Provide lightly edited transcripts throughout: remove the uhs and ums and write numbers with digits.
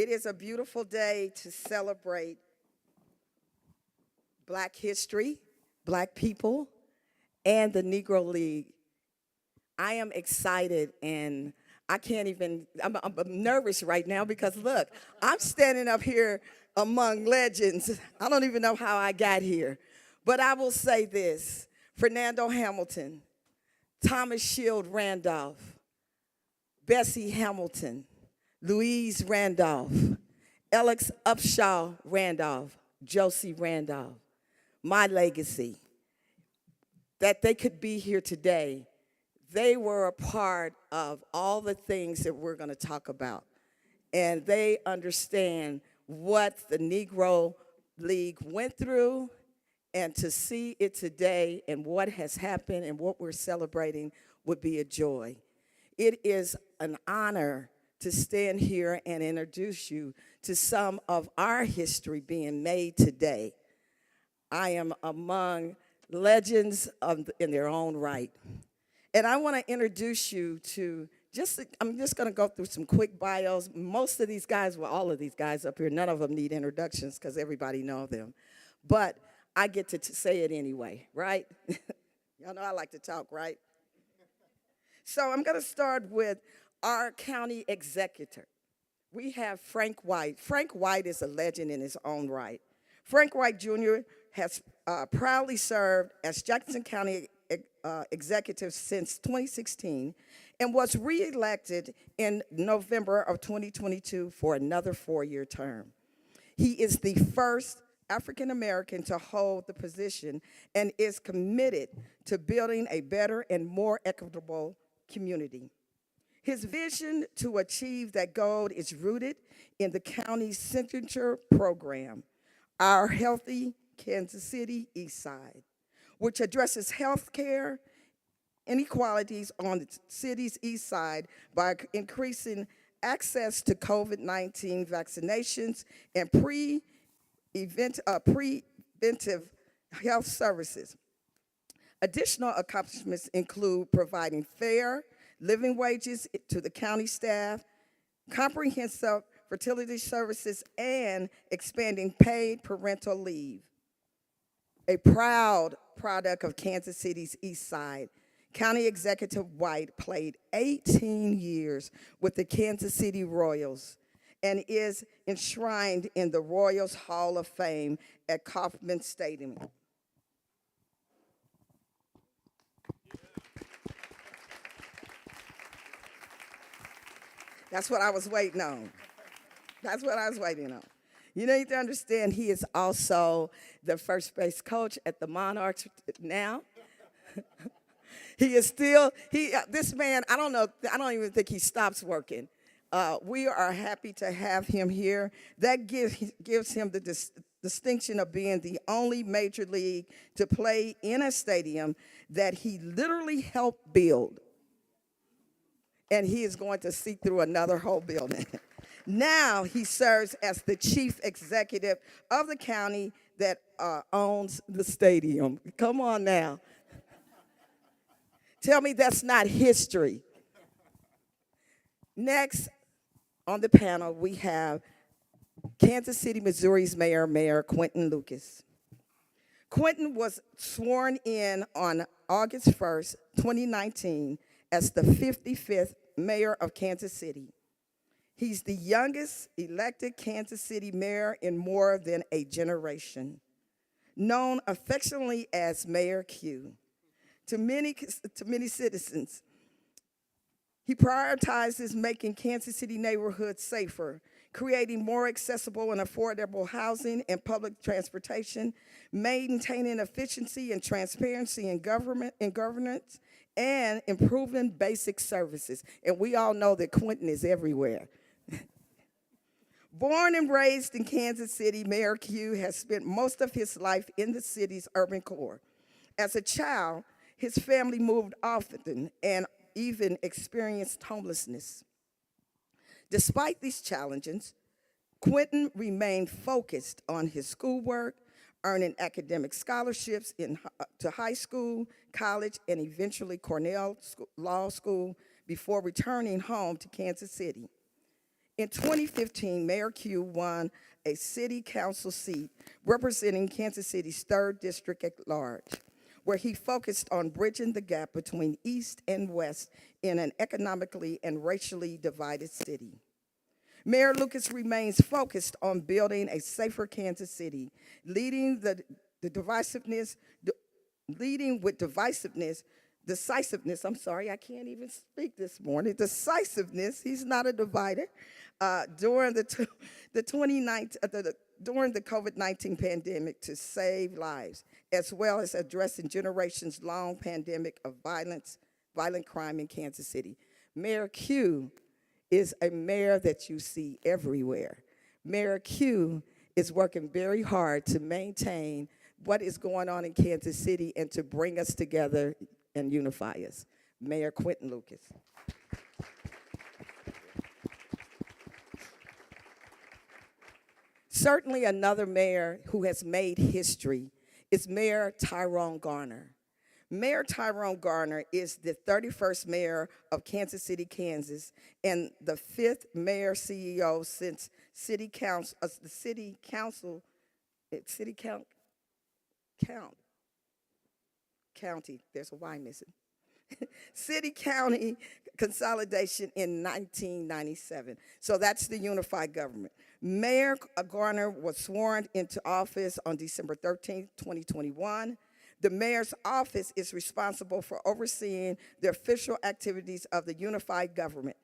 It is a beautiful day to celebrate Black history, Black people, and the Negro League. I am excited and I can't even, I'm nervous right now because look, I'm standing up here among legends. I don't even know how I got here. But I will say this, Fernando Hamilton, Thomas Shield Randolph, Bessie Hamilton, Louise Randolph, Alex Upshaw Randolph, Josie Randolph, my legacy, that they could be here today. They were a part of all the things that we're going to talk about. And they understand what the Negro League went through, and to see it today and what has happened and what we're celebrating would be a joy. It is an honor to stand here and introduce you to some of our history being made today. I am among legends in their own right. And I want to introduce you to I'm just going to go through some quick bios. Most of these guys, well, all of these guys up here, none of them need introductions because everybody knows them. But I get to say it anyway, right? Y'all know I like to talk, right? So I'm going to start with our county executor. We have Frank White. Frank White is a legend in his own right. Frank White Jr. has proudly served as Jackson County executive since 2016 and was reelected in November of 2022 for another 4-year term. He is the first African American to hold the position and is committed to building a better and more equitable community. His vision to achieve that goal is rooted in the county's signature program, Our Healthy Kansas City East Side, which addresses health care inequalities on the city's east side by increasing access to COVID-19 vaccinations and preventive health services. Additional accomplishments include providing fair living wages to the county staff, comprehensive fertility services, and expanding paid parental leave. A proud product of Kansas City's East Side, County Executive White played 18 years with the Kansas City Royals and is enshrined in the Royals Hall of Fame at Kauffman Stadium. That's what I was waiting on. That's what I was waiting on. You need to understand he is also the first base coach at the Monarchs now. He is still, this man, I don't even think he stops working. We are happy to have him here. That gives him the distinction of being the only major league to play in a stadium that he literally helped build. And he is going to see through another whole building. Now he serves as the chief executive of the county that owns the stadium. Come on now. Tell me that's not history. Next on the panel, we have Kansas City, Missouri's Mayor Quinton Lucas. Quinton was sworn in on August 1st, 2019, as the 55th mayor of Kansas City. He's the youngest elected Kansas City mayor in more than a generation, known affectionately as Mayor Q. To many citizens, he prioritizes making Kansas City neighborhoods safer, creating more accessible and affordable housing and public transportation, maintaining efficiency and transparency in governance, and improving basic services. And we all know that Quinton is everywhere. Born and raised in Kansas City, Mayor Q has spent most of his life in the city's urban core. As a child, his family moved often and even experienced homelessness. Despite these challenges, Quinton remained focused on his schoolwork, earning academic scholarships to high school, college, and eventually Cornell Law School before returning home to Kansas City. In 2015, Mayor Q won a city council seat representing Kansas City's 3rd District at large, where he focused on bridging the gap between East and West in an economically and racially divided city. Mayor Lucas remains focused on building a safer Kansas City, leading the divisiveness, leading with decisiveness, I'm sorry, I can't even speak this morning, decisiveness, he's not a divider, during during the COVID-19 pandemic to save lives, as well as addressing generations-long pandemic of violent crime in Kansas City. Mayor Q is a mayor that you see everywhere. Mayor Q is working very hard to maintain what is going on in Kansas City and to bring us together and unify us. Mayor Quinton Lucas. Certainly another mayor who has made history is Mayor Tyrone Garner. Mayor Tyrone Garner is the 31st mayor of Kansas City, Kansas, and the 5th mayor CEO since city council, county, there's a Y missing. City county consolidation in 1997. So that's the unified government. Mayor Garner was sworn into office on December 13, 2021. The mayor's office is responsible for overseeing the official activities of the unified government,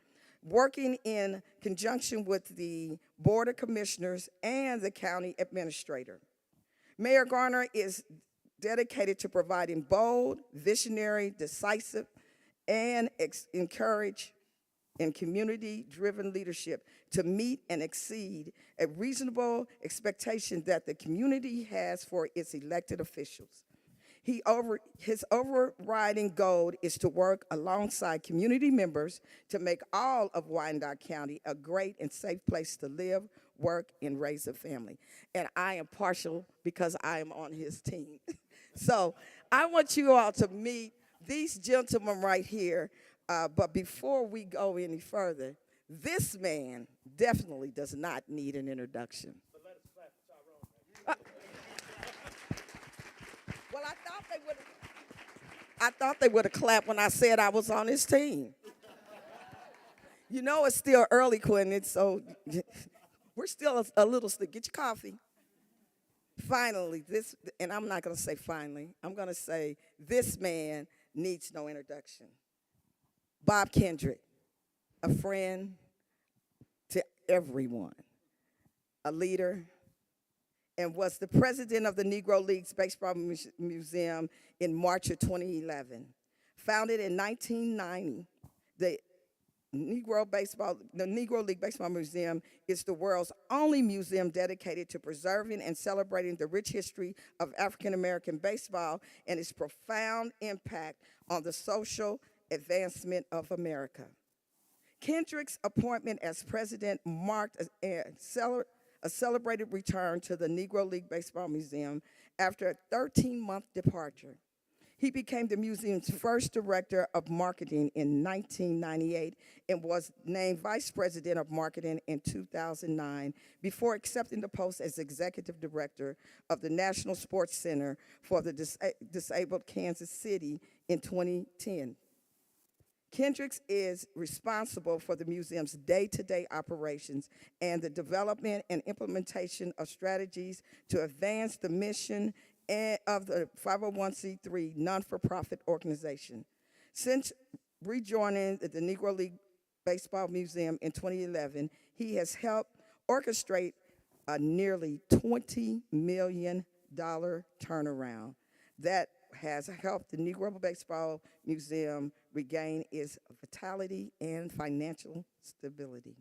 working in conjunction with the Board of Commissioners and the county administrator. Mayor Garner is dedicated to providing bold, visionary, decisive, and encourage and community-driven leadership to meet and exceed a reasonable expectation that the community has for its elected officials. His overriding goal is to work alongside community members to make all of Wyandotte County a great and safe place to live, work, and raise a family. And I am partial because I am on his team. So I want you all to meet these gentlemen right here. But before we go any further, this man definitely does not need an introduction. But let us clap for Tyrone. Well, I thought they would have clapped when I said I was on his team. You know it's still early, Quinton, so we're still a little still. Get your coffee. Finally, and I'm not going to say finally, I'm going to say this man needs no introduction. Bob Kendrick, a friend to everyone, a leader, and was the president of the Negro Leagues Baseball Museum in March of 2011. Founded in 1990, the Negro League Baseball Museum is the world's only museum dedicated to preserving and celebrating the rich history of African American baseball and its profound impact on the social advancement of America. Kendrick's appointment as president marked a celebrated return to the Negro League Baseball Museum after a 13-month departure. He became the museum's first director of marketing in 1998 and was named vice president of marketing in 2009 before accepting the post as executive director of the National Sports Center for the Disabled Kansas City in 2010. Kendricks is responsible for the museum's day-to-day operations and the development and implementation of strategies to advance the mission of the 501c3 non-for-profit organization. Since rejoining the Negro League Baseball Museum in 2011, he has helped orchestrate a nearly $20 million turnaround that has helped the Negro Baseball Museum regain its vitality and financial stability.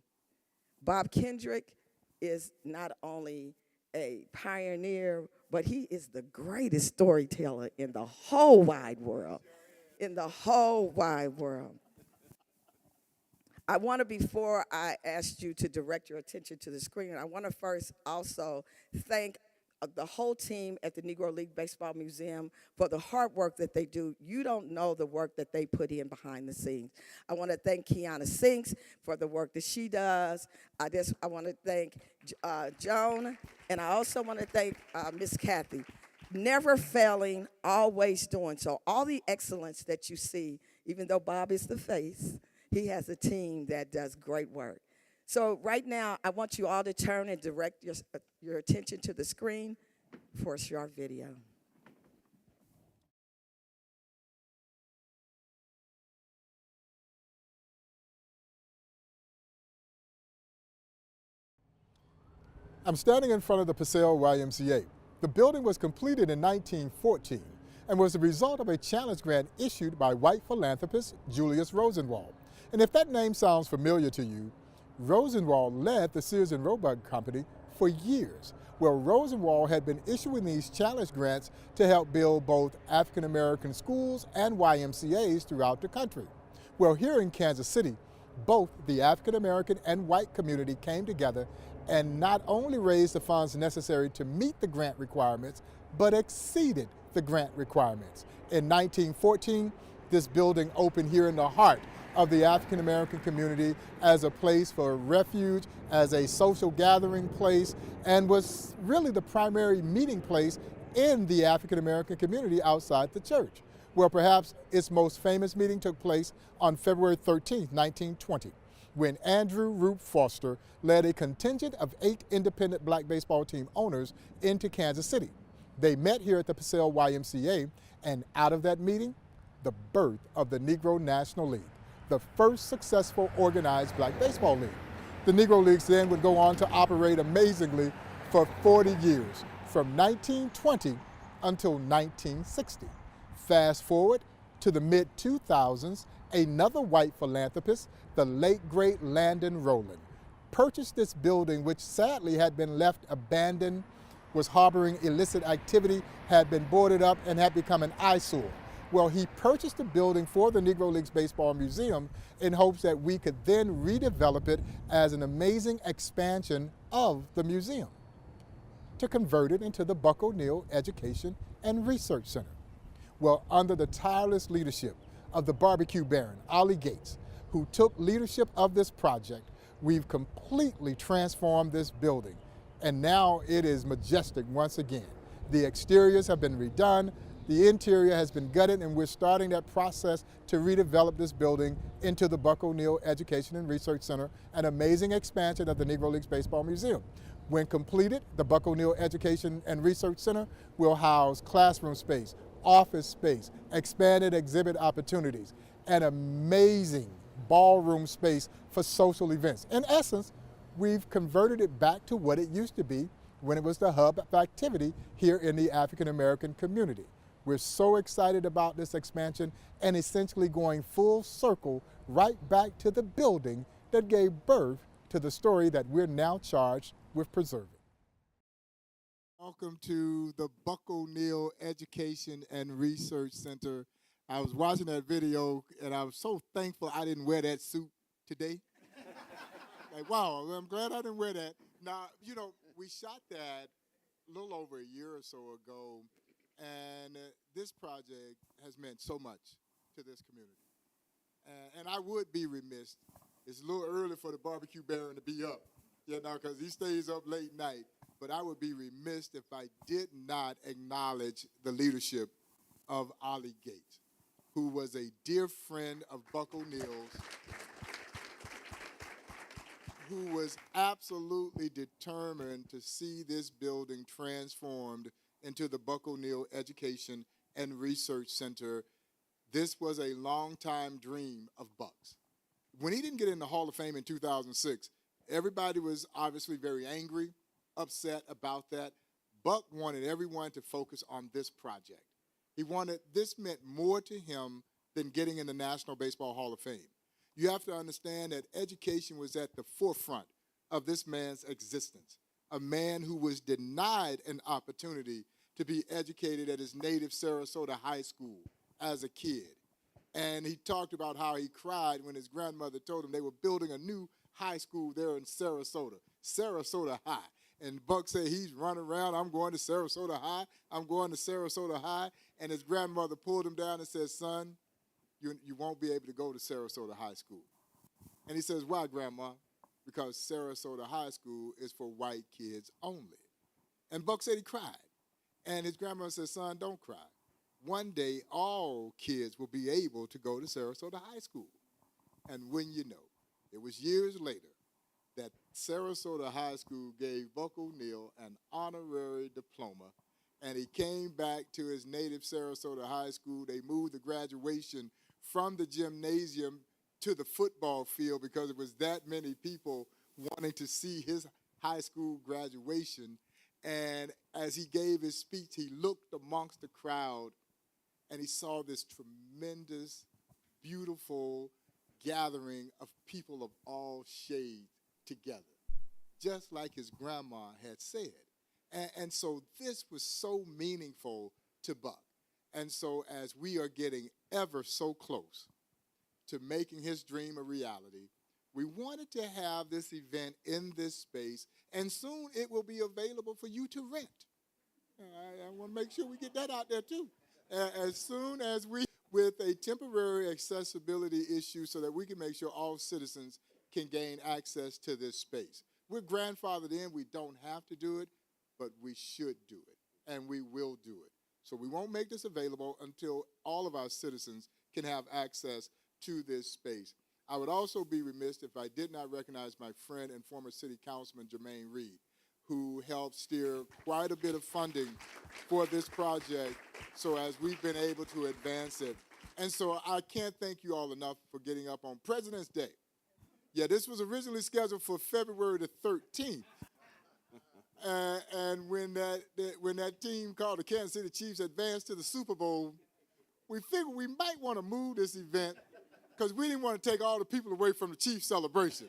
Bob Kendrick is not only a pioneer, but he is the greatest storyteller in the whole wide world. In the whole wide world. I want to, before I ask you to direct your attention to the screen, I want to first also thank the whole team at the Negro League Baseball Museum for the hard work that they do. You don't know the work that they put in behind the scenes. I want to thank Kiana Sinks for the work that she does. I want to thank Joan, and I also want to thank Miss Kathy. Never failing, always doing so. All the excellence that you see, even though Bob is the face, he has a team that does great work. So right now, I want you all to turn and direct your attention to the screen for a short video. I'm standing in front of the Paseo YMCA. The building was completed in 1914 and was the result of a challenge grant issued by white philanthropist Julius Rosenwald. And if that name sounds familiar to you, Rosenwald led the Sears and Roebuck Company for years, where Rosenwald had been issuing these challenge grants to help build both African American schools and YMCAs throughout the country. Well, here in Kansas City, both the African American and white community came together and not only raised the funds necessary to meet the grant requirements, but exceeded the grant requirements. In 1914, this building opened here in the heart of the African American community as a place for refuge, as a social gathering place, and was really the primary meeting place in the African American community outside the church, where perhaps its most famous meeting took place on February 13, 1920, when Andrew Roop Foster led a contingent of 8 independent black baseball team owners into Kansas City. They met here at the Paseo YMCA, and out of that meeting, the birth of the Negro National League, the first successful organized black baseball league. The Negro Leagues then would go on to operate amazingly for 40 years, from 1920 until 1960. Fast forward to the mid-2000s, another white philanthropist, the late great Landon Rowland, purchased this building, which sadly had been left abandoned, was harboring illicit activity, had been boarded up, and had become an eyesore. Well, he purchased the building for the Negro Leagues Baseball Museum in hopes that we could then redevelop it as an amazing expansion of the museum, to convert it into the Buck O'Neill Education and Research Center. Well, under the tireless leadership of the barbecue baron, Ollie Gates, who took leadership of this project, we've completely transformed this building, and now it is majestic once again. The exteriors have been redone, the interior has been gutted, and we're starting that process to redevelop this building into the Buck O'Neill Education and Research Center, an amazing expansion of the Negro Leagues Baseball Museum. When completed, the Buck O'Neill Education and Research Center will house classroom space, office space, expanded exhibit opportunities, and amazing ballroom space for social events. In essence, we've converted it back to what it used to be when it was the hub of activity here in the African American community. We're so excited about this expansion and essentially going full circle right back to the building that gave birth to the story that we're now charged with preserving. Welcome to the Buck O'Neill Education and Research Center. I was watching that video and I was so thankful I didn't wear that suit today. Like, wow, I'm glad I didn't wear that. Now, you know, we shot that a little over a year or so ago, and this project has meant so much to this community. And I would be remiss. It's a little early for the barbecue baron to be up, you know, because he stays up late night. But I would be remiss if I did not acknowledge the leadership of Ollie Gates, who was a dear friend of Buck O'Neill's, who was absolutely determined to see this building transformed into the Buck O'Neill Education and Research Center. This was a long-time dream of Buck's. When he didn't get in the Hall of Fame in 2006, everybody was obviously very angry, upset about that. Buck wanted everyone to focus on this project. This meant more to him than getting in the National Baseball Hall of Fame. You have to understand that education was at the forefront of this man's existence, a man who was denied an opportunity to be educated at his native Sarasota high school as a kid. And he talked about how he cried when his grandmother told him they were building a new high school there in Sarasota High. And Buck said he's running around, I'm going to Sarasota High, I'm going to Sarasota High. And his grandmother pulled him down and said, son, you won't be able to go to Sarasota High School. And he says, why, Grandma? Because Sarasota High School is for white kids only. And Buck said he cried. And his grandmother said, son, don't cry. One day, all kids will be able to go to Sarasota High School. And when you know, it was years later that Sarasota High School gave Buck O'Neill an honorary diploma, and he came back to his native Sarasota High School. They moved the graduation from the gymnasium to the football field because there was that many people wanting to see his high school graduation. And as he gave his speech, he looked amongst the crowd and he saw this tremendous, beautiful gathering of people of all shades together, just like his grandma had said. And so this was so meaningful to Buck. And so as we are getting ever so close to making his dream a reality, we wanted to have this event in this space, and soon it will be available for you to rent. I want to make sure we get that out there too. As soon as we, with a temporary accessibility issue so that we can make sure all citizens can gain access to this space. We're grandfathered in, we don't have to do it, but we should do it, and we will do it. So we won't make this available until all of our citizens can have access to this space. I would also be remiss if I did not recognize my friend and former city councilman, Jermaine Reed, who helped steer quite a bit of funding for this project so as we've been able to advance it. And so I can't thank you all enough for getting up on President's Day. Yeah, this was originally scheduled for February the 13th. And when that team called the Kansas City Chiefs advanced to the Super Bowl, we figured we might want to move this event because we didn't want to take all the people away from the Chiefs celebration.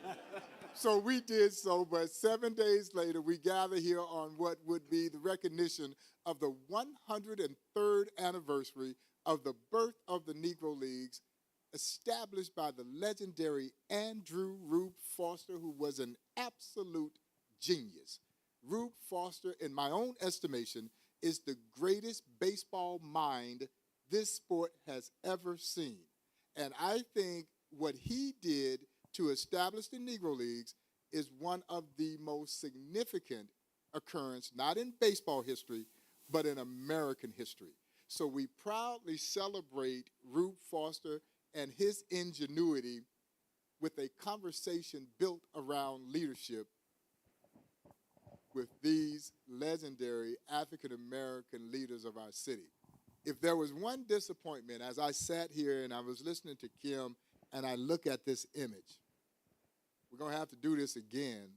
So we did so, but 7 days later, we gather here on what would be the recognition of the 103rd anniversary of the birth of the Negro Leagues, established by the legendary Andrew Rube Foster, who was an absolute genius. Rube Foster, in my own estimation, is the greatest baseball mind this sport has ever seen. And I think what he did to establish the Negro Leagues is one of the most significant occurrence, not in baseball history, but in American history. So we proudly celebrate Rube Foster and his ingenuity with a conversation built around leadership with these legendary African-American leaders of our city. If there was one disappointment, as I sat here and I was listening to Kim and I look at this image, we're going to have to do this again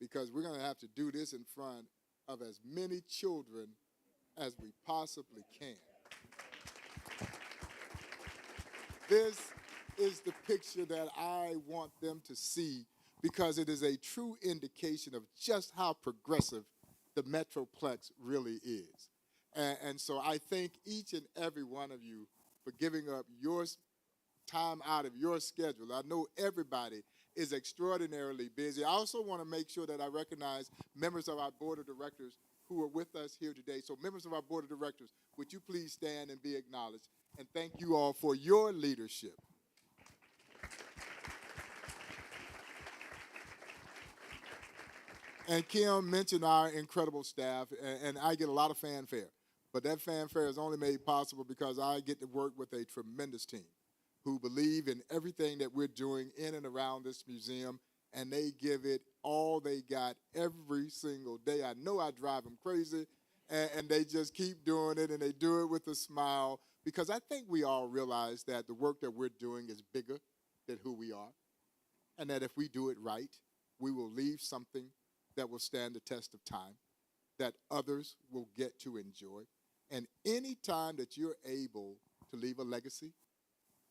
because we're going to have to do this in front of as many children as we possibly can. This is the picture that I want them to see because it is a true indication of just how progressive the Metroplex really is. And so I thank each and every one of you for giving up your time out of your schedule. I know everybody is extraordinarily busy. I also want to make sure that I recognize members of our board of directors who are with us here today. So members of our board of directors, would you please stand and be acknowledged? And thank you all for your leadership. And Kim mentioned our incredible staff, and I get a lot of fanfare. But that fanfare is only made possible because I get to work with a tremendous team who believe in everything that we're doing in and around this museum, and they give it all they got every single day. I know I drive them crazy, and they just keep doing it, and they do it with a smile, because I think we all realize that the work that we're doing is bigger than who we are, and that if we do it right, we will leave something that will stand the test of time, that others will get to enjoy. And any time that you're able to leave a legacy,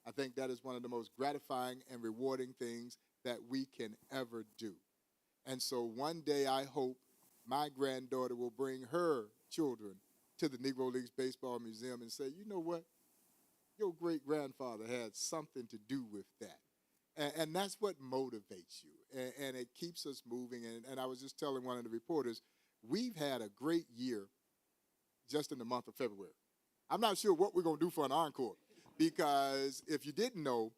I think that is one of the most gratifying and rewarding things that we can ever do. And so one day I hope my granddaughter will bring her children to the Negro Leagues Baseball Museum and say, you know what? Your great-grandfather had something to do with that. And that's what motivates you, and it keeps us moving. And I was just telling one of the reporters, we've had a great year just in the month of February. I'm not sure what we're going to do for an encore, because if you didn't know,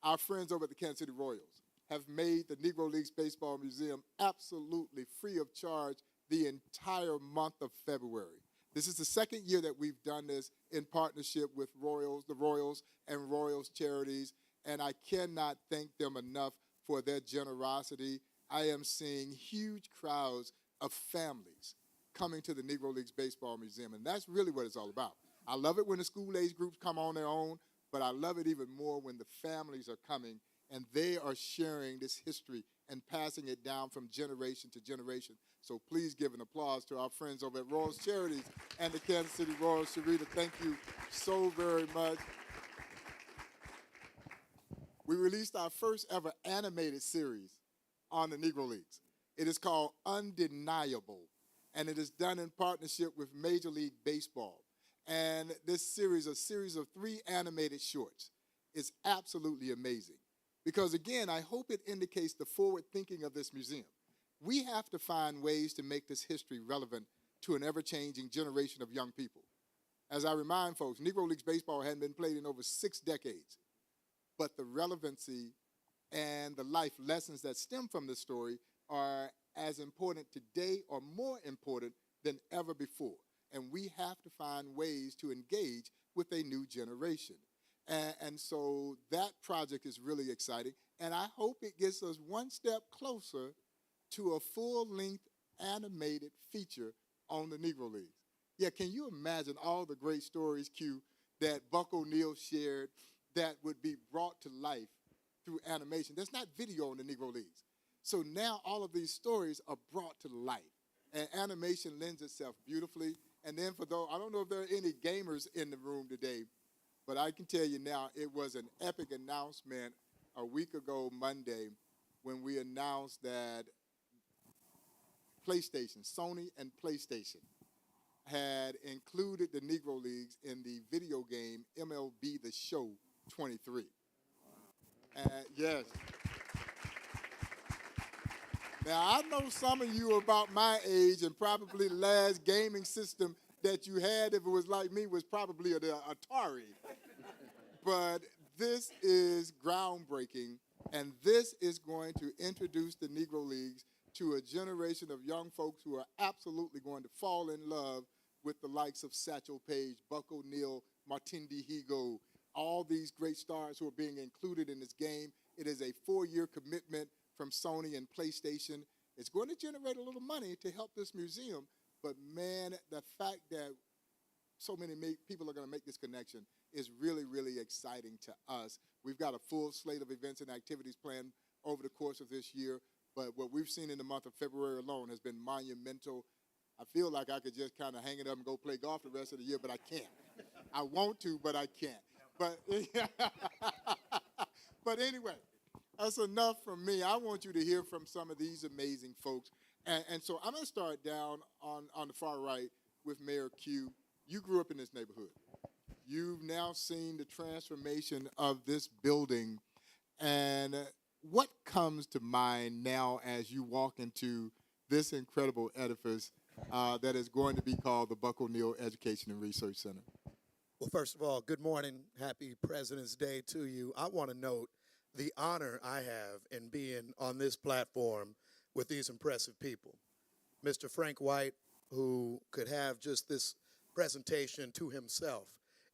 our friends over at the Kansas City Royals have made the Negro Leagues Baseball Museum absolutely free of charge the entire month of February. This is the second year that we've done this in partnership with the Royals and Royals Charities, and I cannot thank them enough for their generosity. I am seeing huge crowds of families coming to the Negro Leagues Baseball Museum, and that's really what it's all about. I love it when the school-age groups come on their own, but I love it even more when the families are coming and they are sharing this history and passing it down from generation to generation. So please give an applause to our friends over at Royals Charities and the Kansas City Royals. Sharita, thank you so very much. We released our first ever animated series on the Negro Leagues. It is called Undeniable, and it is done in partnership with Major League Baseball. And this series, a series of 3 animated shorts, is absolutely amazing. Because again, I hope it indicates the forward thinking of this museum. We have to find ways to make this history relevant to an ever-changing generation of young people. As I remind folks, Negro Leagues Baseball hadn't been played in over 6 decades, but the relevancy and the life lessons that stem from this story are as important today or more important than ever before. And we have to find ways to engage with a new generation. And so that project is really exciting, and I hope it gets us one step closer to a full-length animated feature on the Negro Leagues. Yeah, can you imagine all the great stories, Q, that Buck O'Neil shared that would be brought to life through animation? There's not video on the Negro Leagues. So now all of these stories are brought to life, and animation lends itself beautifully. And then for those, I don't know if there are any gamers in the room today, but I can tell you now, it was an epic announcement a week ago Monday when we announced that PlayStation, Sony and PlayStation, had included the Negro Leagues in the video game MLB The Show 23. Yes. Now, I know some of you are about my age, and probably the last gaming system that you had, if it was like me, was probably the Atari. But this is groundbreaking, and this is going to introduce the Negro Leagues to a generation of young folks who are absolutely going to fall in love with the likes of Satchel Paige, Buck O'Neil, Martin Dihigo, all these great stars who are being included in this game. It is a 4-year commitment from Sony and PlayStation. It's going to generate a little money to help this museum, but man, the fact that so many people are going to make this connection is really, really exciting to us. We've got a full slate of events and activities planned over the course of this year, but what we've seen in the month of February alone has been monumental. I feel like I could just kind of hang it up and go play golf the rest of the year, but I can't. I want to, but I can't. But anyway, that's enough from me. I want you to hear from some of these amazing folks. And so I'm going to start down on the far right with Mayor Q. You grew up in this neighborhood. You've now seen the transformation of this building. And what comes to mind now as you walk into this incredible edifice that is going to be called the Buck O'Neil Education and Research Center? Well, first of all, good morning. Happy President's Day to you. I want to note the honor I have in being on this platform with these impressive people. Mr. Frank White, who could have just this presentation to himself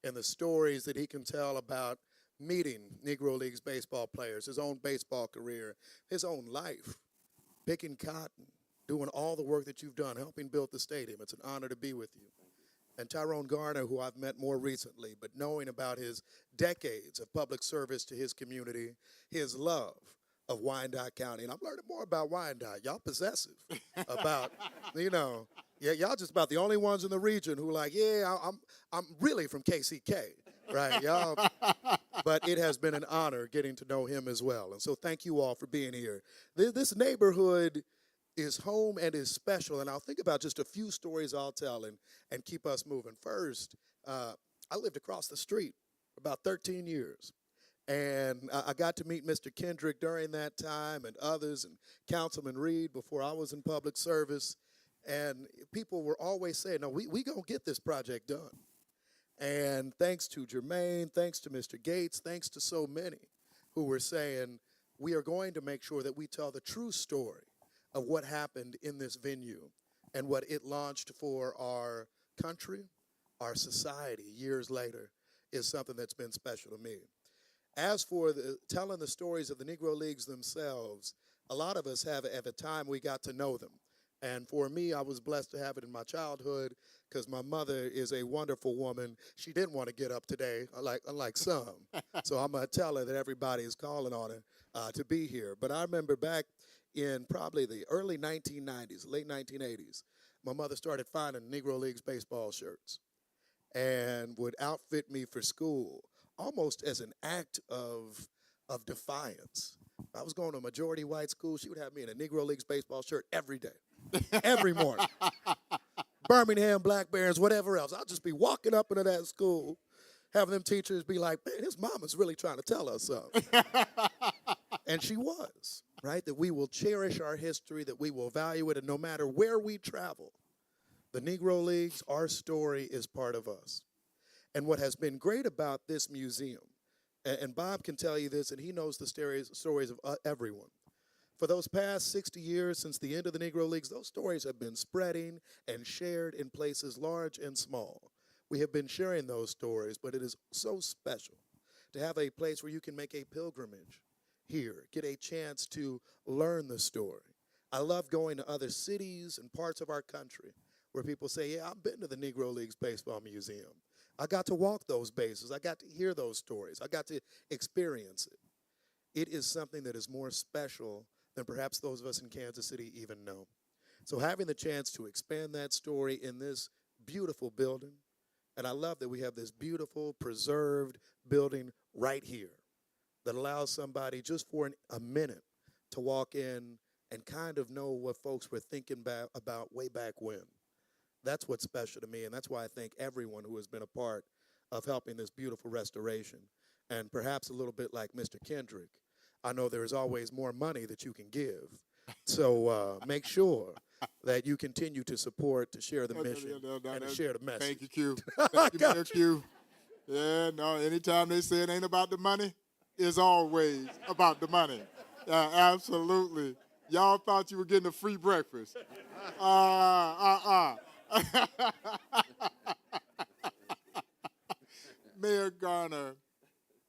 and the stories that he can tell about meeting Negro Leagues baseball players, his own baseball career, his own life, picking cotton, doing all the work that you've done, helping build the stadium. It's an honor to be with you. And Tyrone Garner, who I've met more recently, but knowing about his decades of public service to his community, his love of Wyandotte County. And I'm learning more about Wyandotte. Y'all possessive about, yeah, y'all just about the only ones in the region who like, yeah, I'm really from KCK, right? Y'all, but it has been an honor getting to know him as well. And so thank you all for being here. This neighborhood is home and is special, and I'll think about just a few stories I'll tell and keep us moving. First, I lived across the street for about 13 years, and I got to meet Mr. Kendrick during that time and others, and Councilman Reed before I was in public service, And people were always saying, no, we going to get this project done. And thanks to Jermaine, thanks to Mr. Gates, thanks to so many who were saying, we are going to make sure that we tell the true story of what happened in this venue and what it launched for our country, our society years later, is something that's been special to me. As for telling the stories of the Negro Leagues themselves, a lot of us have, at the time we got to know them. And for me, I was blessed to have it in my childhood because my mother is a wonderful woman. She didn't want to get up today, unlike some. So I'm going to tell her that everybody is calling on her to be here. But I remember back in probably the early 1990s, late 1980s, my mother started finding Negro Leagues baseball shirts and would outfit me for school almost as an act of defiance. I was going to a majority white school. She would have me in a Negro Leagues baseball shirt every day. Every morning. Birmingham Black Barons, whatever else. I'll just be walking up into that school, having them teachers be like, man, his mama's really trying to tell us something. And she was, right? That we will cherish our history, that we will value it, and no matter where we travel, the Negro Leagues, our story is part of us. And what has been great about this museum, and Bob can tell you this, and he knows the stories of everyone. For those past 60 years since the end of the Negro Leagues, those stories have been spreading and shared in places large and small. We have been sharing those stories, but it is so special to have a place where you can make a pilgrimage here, get a chance to learn the story. I love going to other cities and parts of our country where people say, yeah, I've been to the Negro Leagues Baseball Museum. I got to walk those bases. I got to hear those stories. I got to experience it. It is something that is more special than perhaps those of us in Kansas City even know. So having the chance to expand that story in this beautiful building, and I love that we have this beautiful, preserved building right here that allows somebody just for a minute to walk in and kind of know what folks were thinking about way back when. That's what's special to me, and that's why I thank everyone who has been a part of helping this beautiful restoration. And perhaps a little bit like Mr. Kendrick, I know there is always more money that you can give. So make sure that you continue to support, to share the mission, and to share the message. Thank you, Q. Thank you, Mayor Q. Yeah, no, anytime they say it ain't about the money, it's always about the money. Absolutely. Y'all thought you were getting a free breakfast. Mayor Garner,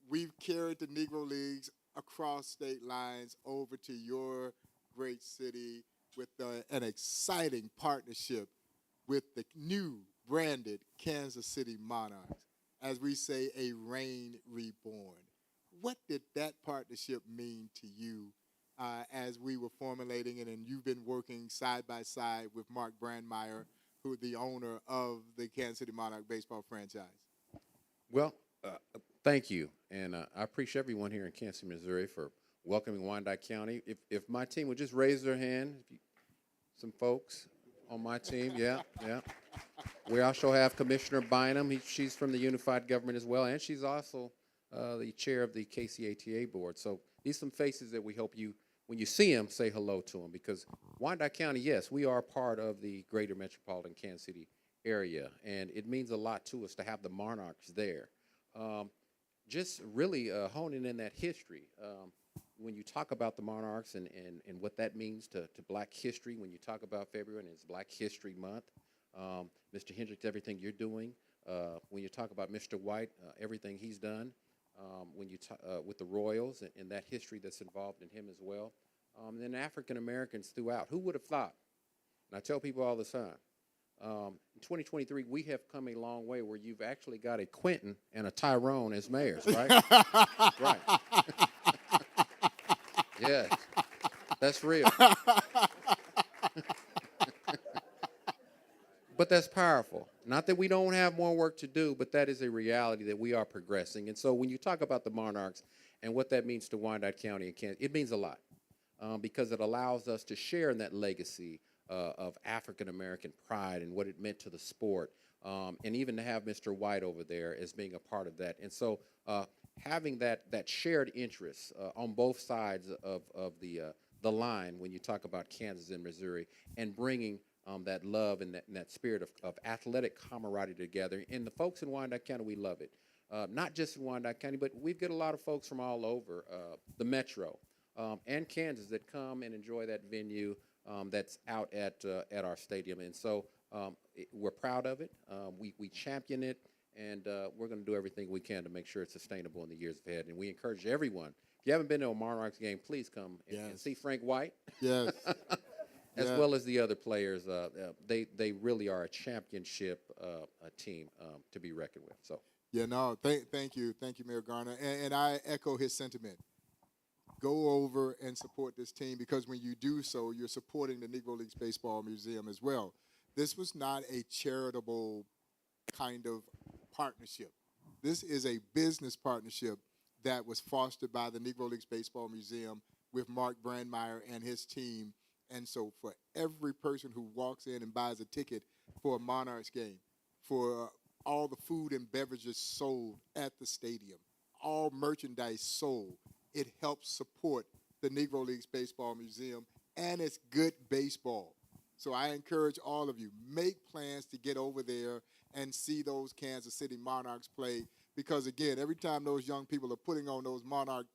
we've carried the Negro Leagues across state lines over to your great city with an exciting partnership with the new branded Kansas City Monarchs. As we say, a reign reborn. What did that partnership mean to you as we were formulating it, and you've been working side by side with Mark Brandmeier, who is the owner of the Kansas City Monarch baseball franchise? Well, thank you, and I appreciate everyone here in Kansas City, Missouri, for welcoming Wyandotte County. If my team would just raise their hand, some folks on my team, yeah. We also have Commissioner Bynum. She's from the Unified Government as well, and she's also the chair of the KCATA board. So these are some faces that we hope you, when you see them, say hello to them, because Wyandotte County, yes, we are part of the greater metropolitan Kansas City area, and it means a lot to us to have the Monarchs there. Just really honing in that history. When you talk about the Monarchs and what that means to Black history, when you talk about February and it's Black History Month, Mr. Hendricks, everything you're doing. When you talk about Mr. White, everything he's done. When you with the Royals and that history that's involved in him as well. And then African Americans throughout. Who would have thought? And I tell people all the time, in 2023, we have come a long way where you've actually got a Quinton and a Tyrone as mayors, right? Right. Yes, that's real. But that's powerful. Not that we don't have more work to do, but that is a reality that we are progressing. And so when you talk about the Monarchs and what that means to Wyandotte County and Kansas, it means a lot because it allows us to share in that legacy of African-American pride and what it meant to the sport, and even to have Mr. White over there as being a part of that. And so having that shared interest on both sides of the line when you talk about Kansas and Missouri, and bringing that love and that spirit of athletic camaraderie together. And the folks in Wyandotte County, we love it. Not just in Wyandotte County, but we get a lot of folks from all over the metro and Kansas that come and enjoy that venue that's out at our stadium. And so we're proud of it. We champion it, and we're going to do everything we can to make sure it's sustainable in the years ahead. And we encourage everyone, if you haven't been to a Monarchs game, please come and see Frank White. Yes. As Yeah. well as the other players. They really are a championship a team to be reckoned with. So. Yeah, no, thank you, Mayor Garner. And I echo his sentiment. Go over and support this team, because when you do so, you're supporting the Negro Leagues Baseball Museum as well. This was not a charitable kind of partnership. This is a business partnership that was fostered by the Negro Leagues Baseball Museum with Mark Brandmeier and his team. And so for every person who walks in and buys a ticket for a Monarchs game, for all the food and beverages sold at the stadium, all merchandise sold, it helps support the Negro Leagues Baseball Museum, and it's good baseball. So I encourage all of you, make plans to get over there and see those Kansas City Monarchs play, because, again, every time those young people are putting on those Monarch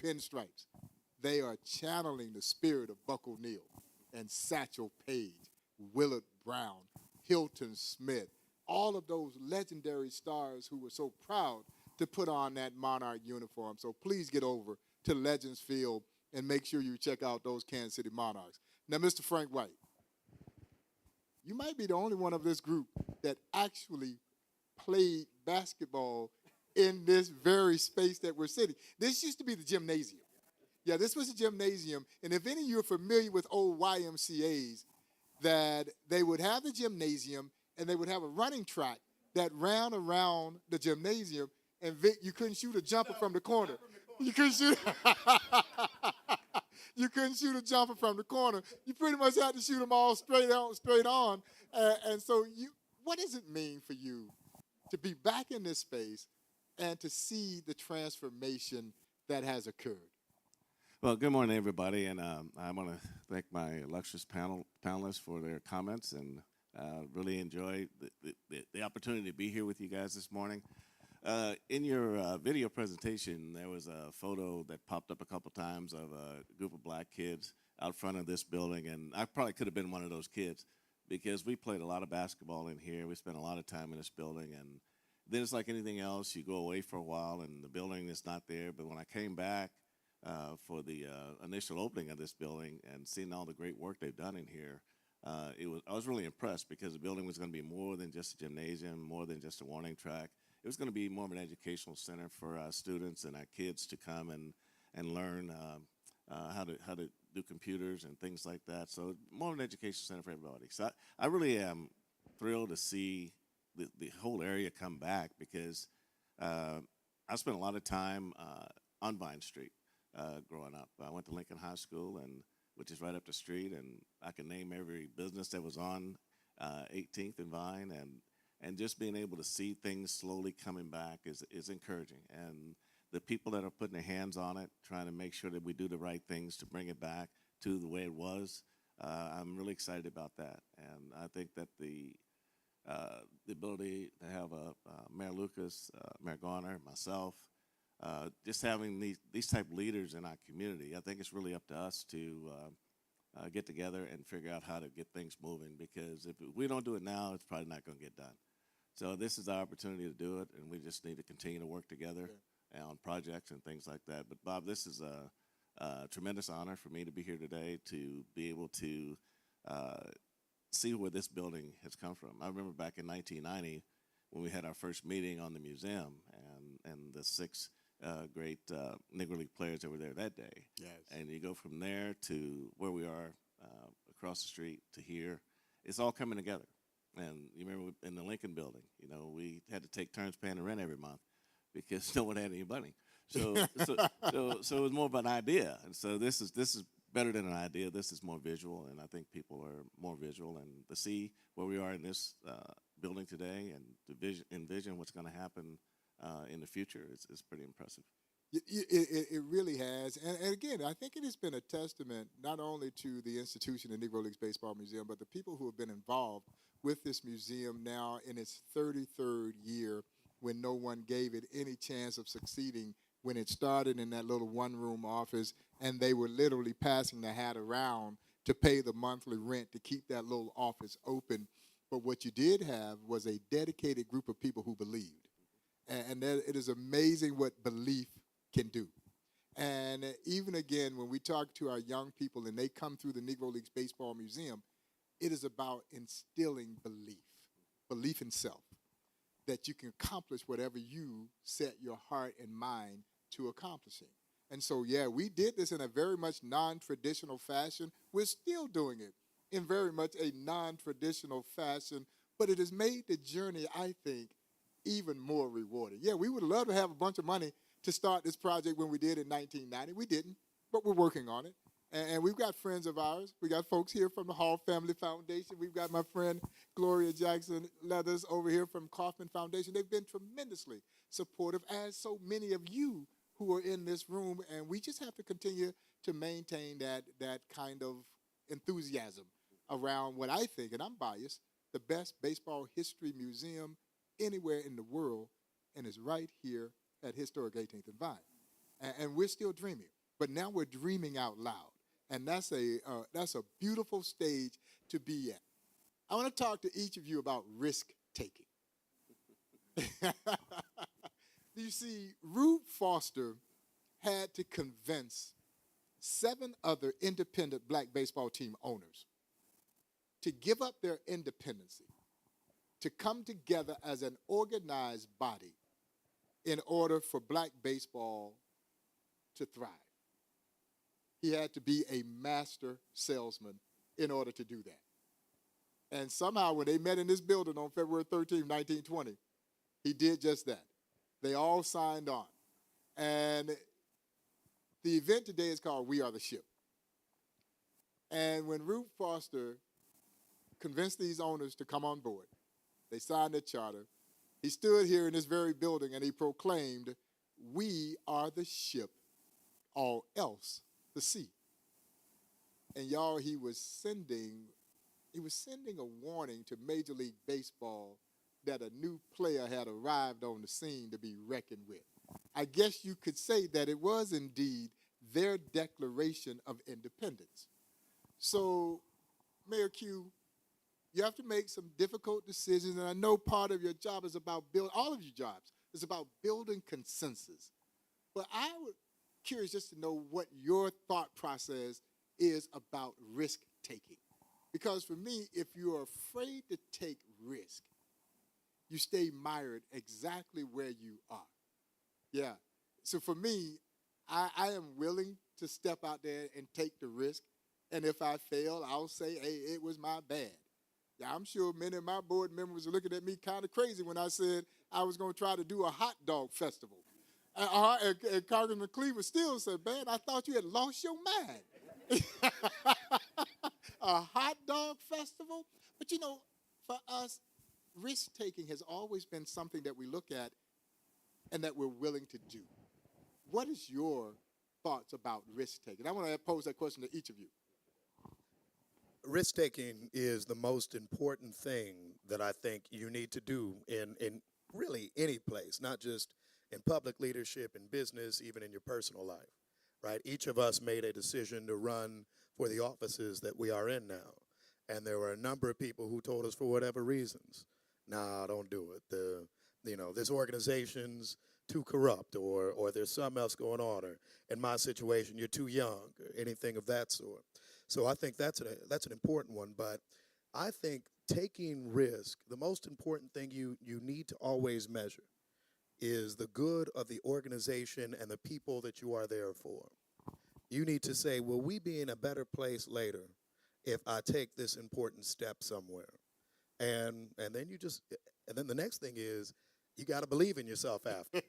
pinstripes, they are channeling the spirit of Buck O'Neil and Satchel Paige, Willard Brown, Hilton Smith, all of those legendary stars who were so proud to put on that Monarch uniform. So please get over to Legends Field and make sure you check out those Kansas City Monarchs. Now, Mr. Frank White, you might be the only one of this group that actually played basketball in this very space that we're sitting. This used to be the gymnasium. Yeah, this was a gymnasium, and if any of you are familiar with old YMCAs, that they would have the gymnasium and they would have a running track that ran around the gymnasium, and Vic, you couldn't shoot a jumper from the corner. You couldn't shoot. You couldn't shoot a jumper from the corner. You pretty much had to shoot them all straight on. And so, what does it mean for you to be back in this space and to see the transformation that has occurred? Well, good morning, everybody, and I want to thank my illustrious panelists for their comments, and really enjoy the opportunity to be here with you guys this morning. In your video presentation, there was a photo that popped up a couple times of a group of black kids out front of this building, and I probably could have been one of those kids, because we played a lot of basketball in here. We spent a lot of time in this building, and then it's like anything else. You go away for a while, and the building is not there, but when I came back, for the initial opening of this building and seeing all the great work they've done in here, I was really impressed, because the building was going to be more than just a gymnasium, more than just a warning track. It was going to be more of an educational center for our students and our kids to come and learn how to do computers and things like that. So more of an educational center for everybody. So I really am thrilled to see the whole area come back, because I spent a lot of time on Vine Street. Growing up, I went to Lincoln High School, which is right up the street, and I can name every business that was on 18th and Vine, and just being able to see things slowly coming back is encouraging. And the people that are putting their hands on it, trying to make sure that we do the right things to bring it back to the way it was, I'm really excited about that. And I think that the ability to have Mayor Lucas, Mayor Garner, myself, just having these type of leaders in our community, I think it's really up to us to get together and figure out how to get things moving, because if we don't do it now, it's probably not going to get done. So this is our opportunity to do it, and we just need to continue to work together on projects and things like that. But Bob, this is a tremendous honor for me to be here today, to be able to see where this building has come from. I remember back in 1990 when we had our first meeting on the museum, and the 6 great Negro League players that were there that day. Yes. And you go from there to where we are across the street to here. It's all coming together. And you remember in the Lincoln building, we had to take turns paying the rent every month because no one had any money. So it was more of an idea. And so this is better than an idea. This is more visual, and I think people are more visual. And to see where we are in this building today, and to envision what's going to happen in the future is pretty impressive. It really has. And again, I think it has been a testament not only to the institution, the Negro Leagues Baseball Museum, but the people who have been involved with this museum now in its 33rd year, when no one gave it any chance of succeeding when it started in that little one-room office, and they were literally passing the hat around to pay the monthly rent to keep that little office open. But what you did have was a dedicated group of people who believed. And that it is amazing what belief can do. And even again, when we talk to our young people and they come through the Negro Leagues Baseball Museum, it is about instilling belief in self, that you can accomplish whatever you set your heart and mind to accomplishing. And so, yeah, we did this in a very much non-traditional fashion. We're still doing it in very much a non-traditional fashion, but it has made the journey, I think, even more rewarding. Yeah, we would love to have a bunch of money to start this project when we did in 1990. We didn't, but we're working on it. And we've got friends of ours. We got folks here from the Hall Family Foundation. We've got my friend Gloria Jackson Leathers over here from Kaufman Foundation. They've been tremendously supportive, as so many of you who are in this room. And we just have to continue to maintain that kind of enthusiasm around what I think, and I'm biased, the best baseball history museum anywhere in the world, and is right here at historic 18th and Vine. And we're still dreaming, but now we're dreaming out loud. And that's a beautiful stage to be at. I want to talk to each of you about risk-taking. You see, Rube Foster had to convince 7 other independent black baseball team owners to give up their independency, to come together as an organized body in order for black baseball to thrive. He had to be a master salesman in order to do that. And somehow when they met in this building on February 13, 1920, he did just that. They all signed on. And the event today is called We Are the Ship. And when Rube Foster convinced these owners to come on board, they signed their charter. He stood here in this very building and he proclaimed, "We are the ship, all else the sea." And y'all, he was sending a warning to Major League Baseball that a new player had arrived on the scene to be reckoned with. I guess you could say that it was indeed their declaration of independence. So, Mayor Q, you have to make some difficult decisions, and I know part of your job is about all of your jobs is about building consensus. But I would curious just to know what your thought process is about risk-taking. Because for me, if you're afraid to take risk, you stay mired exactly where you are. Yeah. So for me, I am willing to step out there and take the risk. And if I fail, I'll say, hey, it was my bad. Yeah, I'm sure many of my board members are looking at me kind of crazy when I said I was going to try to do a hot dog festival. And Congressman Cleaver still said, man, I thought you had lost your mind. A hot dog festival? But you know, for us, risk-taking has always been something that we look at and that we're willing to do. What is your thoughts about risk-taking? I want to pose that question to each of you. Risk-taking is the most important thing that I think you need to do in really any place, not just in public leadership, in business, even in your personal life, right? Each of us made a decision to run for the offices that we are in now. And there were a number of people who told us for whatever reasons, nah, don't do it. This organization's too corrupt, or there's something else going on, or in my situation, you're too young, or anything of that sort. So I think that's an important one. But I think taking risk, the most important thing you need to always measure is the good of the organization and the people that you are there for. You need to say, will we be in a better place later if I take this important step somewhere? And then the next thing is, you got to believe in yourself after.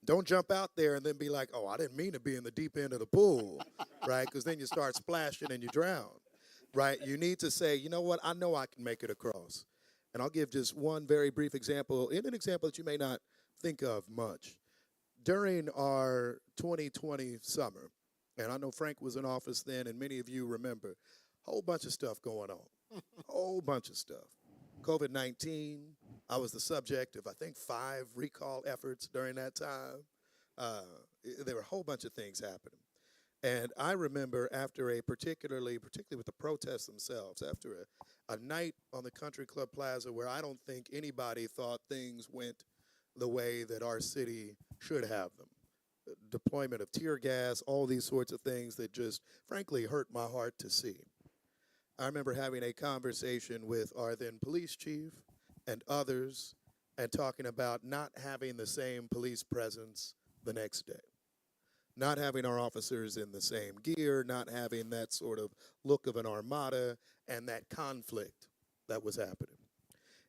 Don't jump out there and then be like, oh, I didn't mean to be in the deep end of the pool, right? Because then you start splashing and you drown, right? You need to say, you know what, I know I can make it across. And I'll give just one very brief example, and an example that you may not think of much. during our 2020 summer, and I know Frank was in office then, and many of you remember, whole bunch of stuff going on, whole bunch of stuff. COVID-19, I was the subject of, I think, 5 recall efforts during that time. There were a whole bunch of things happening. And I remember after particularly with the protests themselves, after a night on the Country Club Plaza where I don't think anybody thought things went the way that our city should have them. Deployment of tear gas, all these sorts of things that just, frankly, hurt my heart to see. I remember having a conversation with our then police chief and others and talking about not having the same police presence the next day. Not having our officers in the same gear, not having that sort of look of an armada and that conflict that was happening.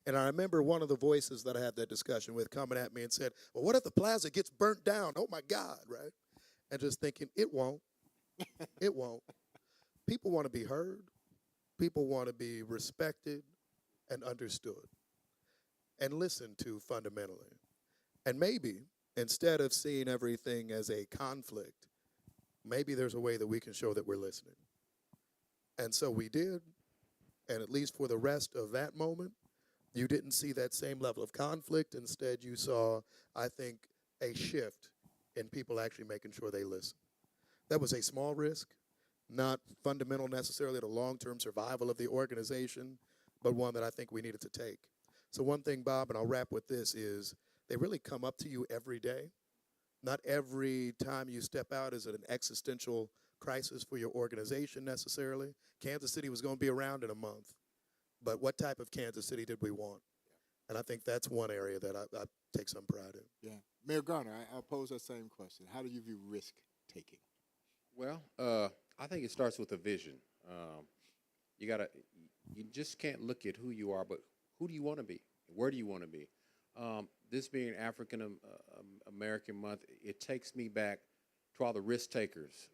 And I remember one of the voices that I had that discussion with coming at me and said, well, what if the plaza gets burnt down? Oh my God, right? And just thinking, it won't. It won't. People want to be heard. People want to be respected and understood and listened to fundamentally. And maybe instead of seeing everything as a conflict, maybe there's a way that we can show that we're listening. And so we did. And at least for the rest of that moment, you didn't see that same level of conflict. Instead, you saw, I think, a shift in people actually making sure they listen. That was a small risk, not fundamental necessarily to long-term survival of the organization, but one that I think we needed to take. So one thing, Bob, and I'll wrap with this, is they really come up to you every day. Not every time you step out is it an existential crisis for your organization necessarily. Kansas City was going to be around in a month. But what type of Kansas City did we want? And I think that's one area that I take some pride in. Yeah. Mayor Garner, I pose that same question. How do you view risk-taking? Well, I think it starts with a vision. You just can't look at who you are, but who do you want to be? Where do you want to be? This being African American Month, it takes me back to all the risk takers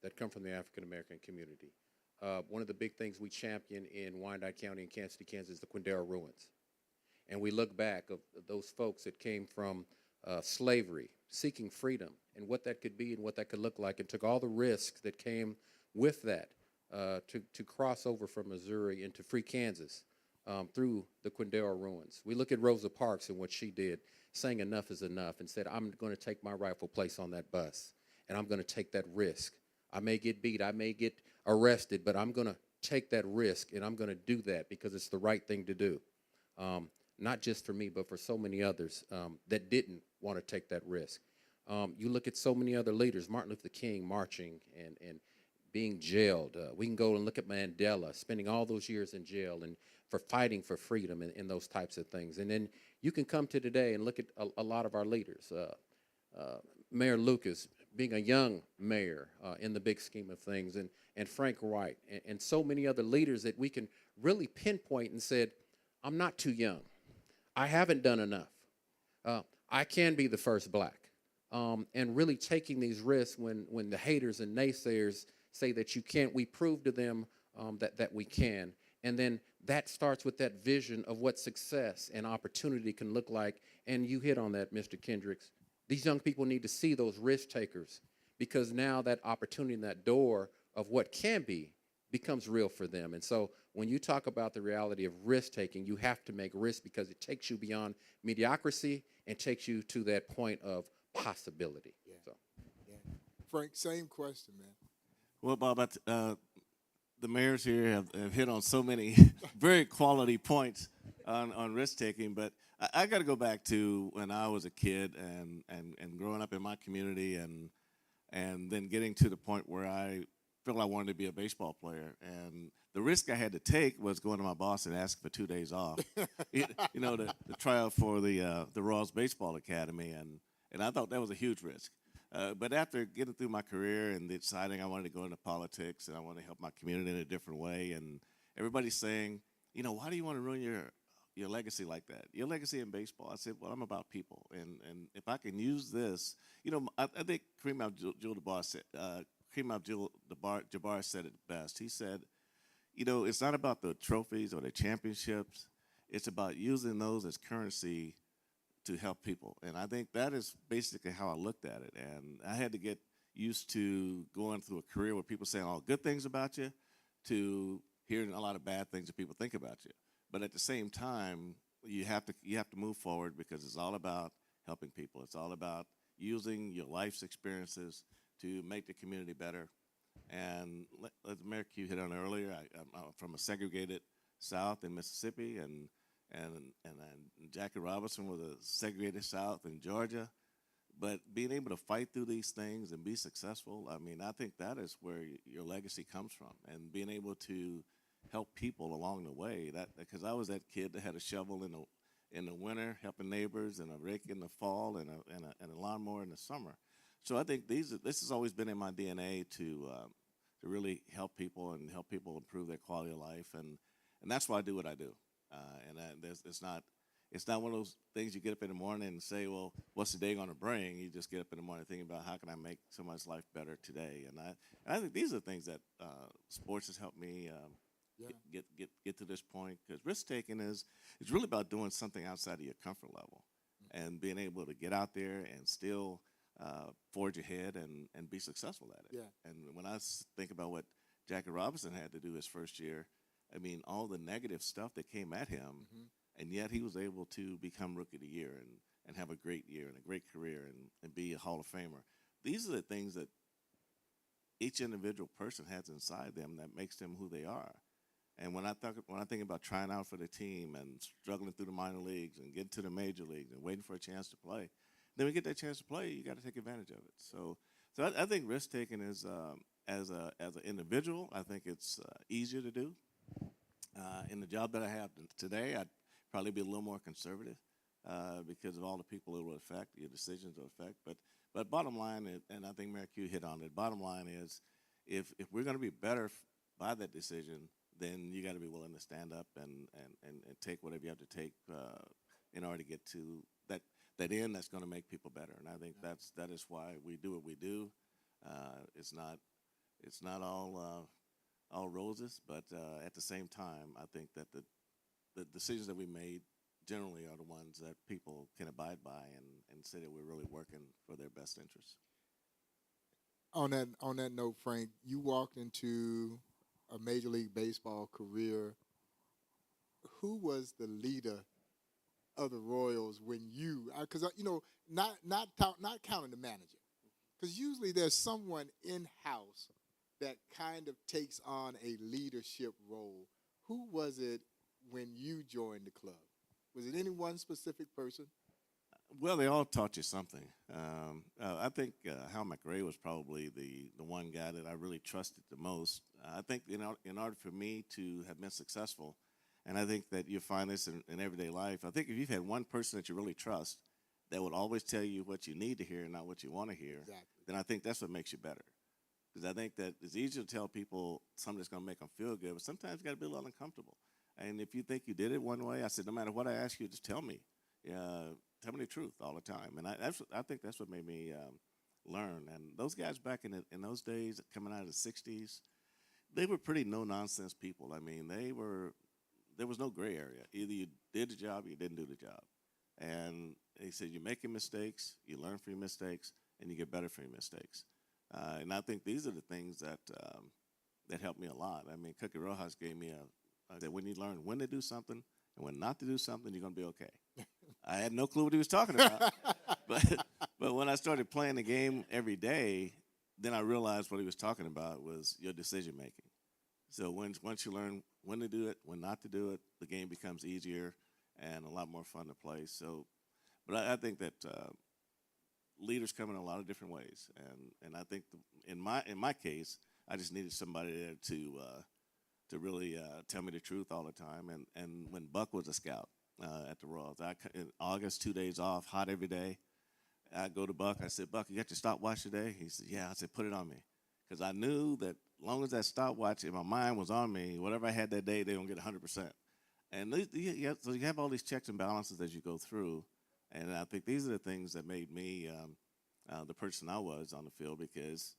that come from the African American community. One of the big things we champion in Wyandotte County and Kansas City, Kansas, is the Quindaro Ruins. And we look back of those folks that came from slavery, seeking freedom, and what that could be and what that could look like, and took all the risks that came with that to cross over from Missouri into free Kansas through the Quindaro Ruins. We look at Rosa Parks and what she did, saying enough is enough, and said, I'm going to take my rightful place on that bus, and I'm going to take that risk. I may get beat, I may get arrested, but I'm going to take that risk, and I'm going to do that because it's the right thing to do. Not just for me, but for so many others that didn't want to take that risk. You look at so many other leaders, Martin Luther King marching and being jailed. We can go and look at Mandela, spending all those years in jail and for fighting for freedom and those types of things. And then you can come to today and look at a lot of our leaders. Mayor Lucas, being a young mayor in the big scheme of things, and Frank Wright, and so many other leaders that we can really pinpoint and said, I'm not too young. I haven't done enough. I can be the first black. And really taking these risks when the haters and naysayers say that you can't, we prove to them that we can. And then that starts with that vision of what success and opportunity can look like. And you hit on that, Mr. Kendricks. These young people need to see those risk takers, because now that opportunity and that door of what can be becomes real for them. And so when you talk about the reality of risk taking, you have to make risk because it takes you beyond mediocrity and takes you to that point of possibility. Yeah. So. Yeah. Frank, same question, man. Well, Bob, the mayors here have hit on so many very quality points on risk taking, but I got to go back to when I was a kid and growing up in my community and then getting to the point where I felt I wanted to be a baseball player. And the risk I had to take was going to my boss and asking for 2 days off, to try out for the Royals Baseball Academy. And I thought that was a huge risk. But after getting through my career and deciding I wanted to go into politics and I wanted to help my community in a different way, and everybody's saying, why do you want to ruin your legacy like that? Your legacy in baseball. I said, well, I'm about people. And if I can use this, I think Kareem Abdul-Jabbar said it best. He said, it's not about the trophies or the championships. It's about using those as currency to help people. And I think that is basically how I looked at it. And I had to get used to going through a career where people saying all good things about you to hearing a lot of bad things that people think about you. But at the same time, you have to move forward because it's all about helping people. It's all about using your life's experiences to make the community better. And as Mayor Q hit on earlier, I'm from a segregated South in Mississippi, and Jackie Robinson was a segregated South in Georgia. But being able to fight through these things and be successful, I mean, I think that is where your legacy comes from, and being able to help people along the way. That because I was that kid that had a shovel in the winter, helping neighbors, and a rake in the fall, and a lawnmower in the summer. So I think this has always been in my DNA to really help people and help people improve their quality of life, and that's why I do what I do. It's not one of those things you get up in the morning and say, well, what's the day going to bring? You just get up in the morning thinking about how can I make somebody's life better today. And I think these are the things that sports has helped me get to this point, because risk taking is really about doing something outside of your comfort level and being able to get out there and still forge ahead and be successful at it. Yeah. And when I think about what Jackie Robinson had to do his first year, I mean, all the negative stuff that came at him, and yet he was able to become Rookie of the Year and have a great year and a great career and be a Hall of Famer. These are the things that each individual person has inside them that makes them who they are. And when I think about trying out for the team and struggling through the minor leagues and getting to the major leagues and waiting for a chance to play, then when you get that chance to play, you got to take advantage of it. So I think risk taking is as an individual, I think it's easier to do. In the job that I have today, I'd probably be a little more conservative because of all the people it will affect, your decisions will affect. But bottom line, and I think Mayor Q hit on it, bottom line is if we're going to be better by that decision, then you got to be willing to stand up and take whatever you have to take in order to get to that end that's going to make people better. And I think that is why we do what we do. It's not all roses, but at the same time, I think that the decisions that we made generally are the ones that people can abide by and say that we're really working for their best interests. On that note, Frank, you walked into a Major League Baseball career. Who was the leader of the Royals when you? Because not counting the manager, because usually there's someone in house that kind of takes on a leadership role. Who was it when you joined the club? Was it any one specific person? Well, they all taught you something. I think Hal McRae was probably the one guy that I really trusted the most. I think in order for me to have been successful, and I think that you find this in everyday life, I think if you've had one person that you really trust that would always tell you what you need to hear and not what you want to hear, then I think that's what makes you better. Because I think that it's easier to tell people something that's going to make them feel good, but sometimes you got to be a little uncomfortable. And if you think you did it one way, I said, no matter what I ask you, just tell me. Tell me the truth all the time. And I think that's what made me learn. And those guys back in those days, coming out of the 60s, they were pretty no-nonsense people. I mean, there was no gray area. Either you did the job or you didn't do the job. And they said, you're making mistakes, you learn from your mistakes, and you get better from your mistakes. And I think these are the things that helped me a lot. I mean, Cookie Rojas gave me that when you learn when to do something and when not to do something, you're going to be okay. I had no clue what he was talking about. but when I started playing the game every day, then I realized what he was talking about was your decision making. So once you learn when to do it, when not to do it, the game becomes easier and a lot more fun to play. So, but I think that leaders come in a lot of different ways, and I think in my case, I just needed somebody there to really tell me the truth all the time. And when Buck was a scout at the Royals, in August, 2 days off, hot every day, I go to Buck. I said, Buck, you got your stopwatch today? He said, yeah. I said, put it on me, because I knew that as long as that stopwatch in my mind was on me, whatever I had that day, they're gonna get 100%. And so you have all these checks and balances as you go through. And I think these are the things that made me the person I was on the field, because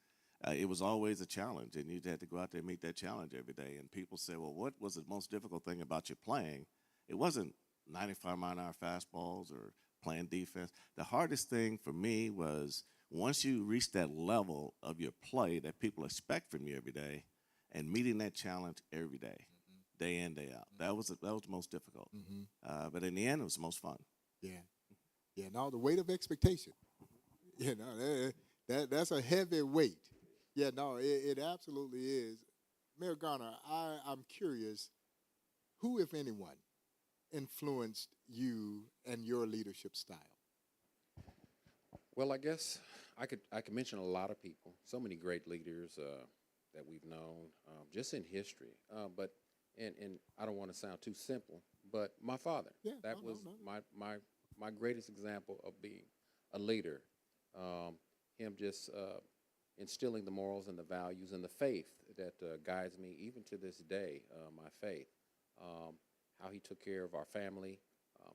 it was always a challenge, and you had to go out there and meet that challenge every day. And people say, well, what was the most difficult thing about your playing? It wasn't 95-mile-an-hour fastballs or playing defense. The hardest thing for me was once you reach that level of your play that people expect from you every day, and meeting that challenge every day, day in, day out. That was the most difficult. But in the end, it was the most fun. Yeah. Yeah, no, the weight of expectation. You know, that's a heavy weight. Yeah, no, it absolutely is. Mayor Garner, I'm curious, who, if anyone, influenced you and your leadership style? Well, I guess I could mention a lot of people, so many great leaders that we've known just in history. But I don't want to sound too simple, but my father, Yeah, that no, was no. my greatest example of being a leader. Him just instilling the morals and the values and the faith that guides me even to this day. My faith, how he took care of our family.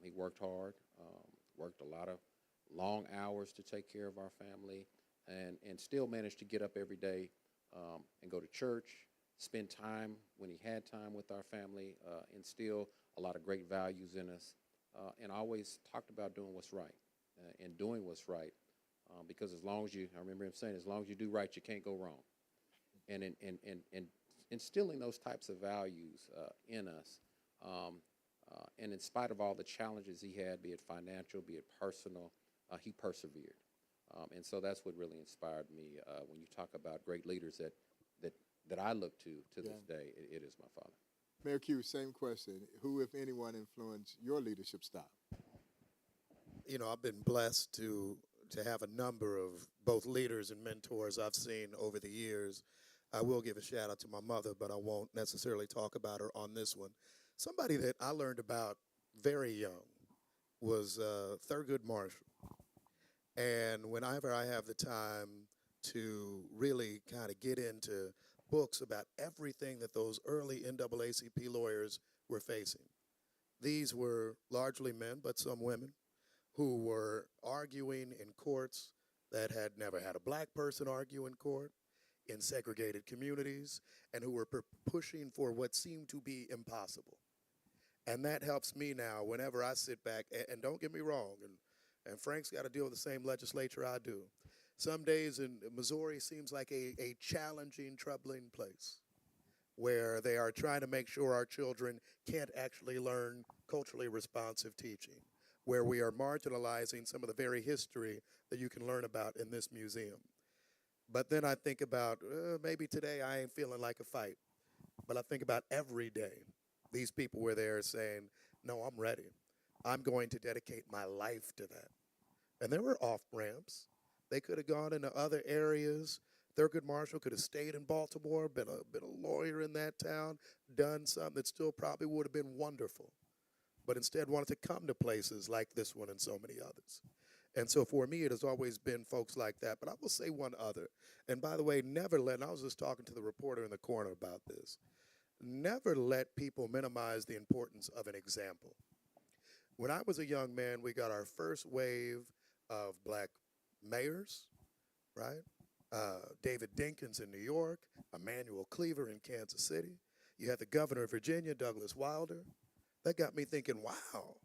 He worked hard, worked a lot of long hours to take care of our family, and still managed to get up every day and go to church, spend time when he had time with our family, instill a lot of great values in us, and always talked about doing what's right and doing what's right. Because as long as I remember him saying, as long as you do right, you can't go wrong. And in instilling those types of values in us, and in spite of all the challenges he had, be it financial, be it personal, he persevered. And so that's what really inspired me when you talk about great leaders that I look to this day, it is my father. Mayor Q, same question. Who, if anyone, influenced your leadership style? You know, I've been blessed to have a number of both leaders and mentors I've seen over the years. I will give a shout out to my mother, but I won't necessarily talk about her on this one. Somebody that I learned about very young was Thurgood Marshall. And whenever I have the time to really kind of get into books about everything that those early NAACP lawyers were facing, these were largely men, but some women, who were arguing in courts that had never had a black person argue in court, in segregated communities, and who were pushing for what seemed to be impossible. And that helps me now whenever I sit back, and don't get me wrong, and Frank's got to deal with the same legislature I do. Some days in Missouri seems like a challenging, troubling place where they are trying to make sure our children can't actually learn culturally responsive teaching, where we are marginalizing some of the very history that you can learn about in this museum. But then I think about, maybe today I ain't feeling like a fight. But I think about every day, these people were there saying, no, I'm ready. I'm going to dedicate my life to that. And there were off-ramps. They could have gone into other areas. Thurgood Marshall could have stayed in Baltimore, been a lawyer in that town, done something that still probably would have been wonderful, but instead wanted to come to places like this one and so many others. And so for me, it has always been folks like that. But I will say one other. And by the way, never let, and I was just talking to the reporter in the corner about this, never let people minimize the importance of an example. When I was a young man, we got our first wave of black mayors, right? David Dinkins in New York, Emmanuel Cleaver in Kansas City. You had the governor of Virginia, Douglas Wilder. That got me thinking, wow,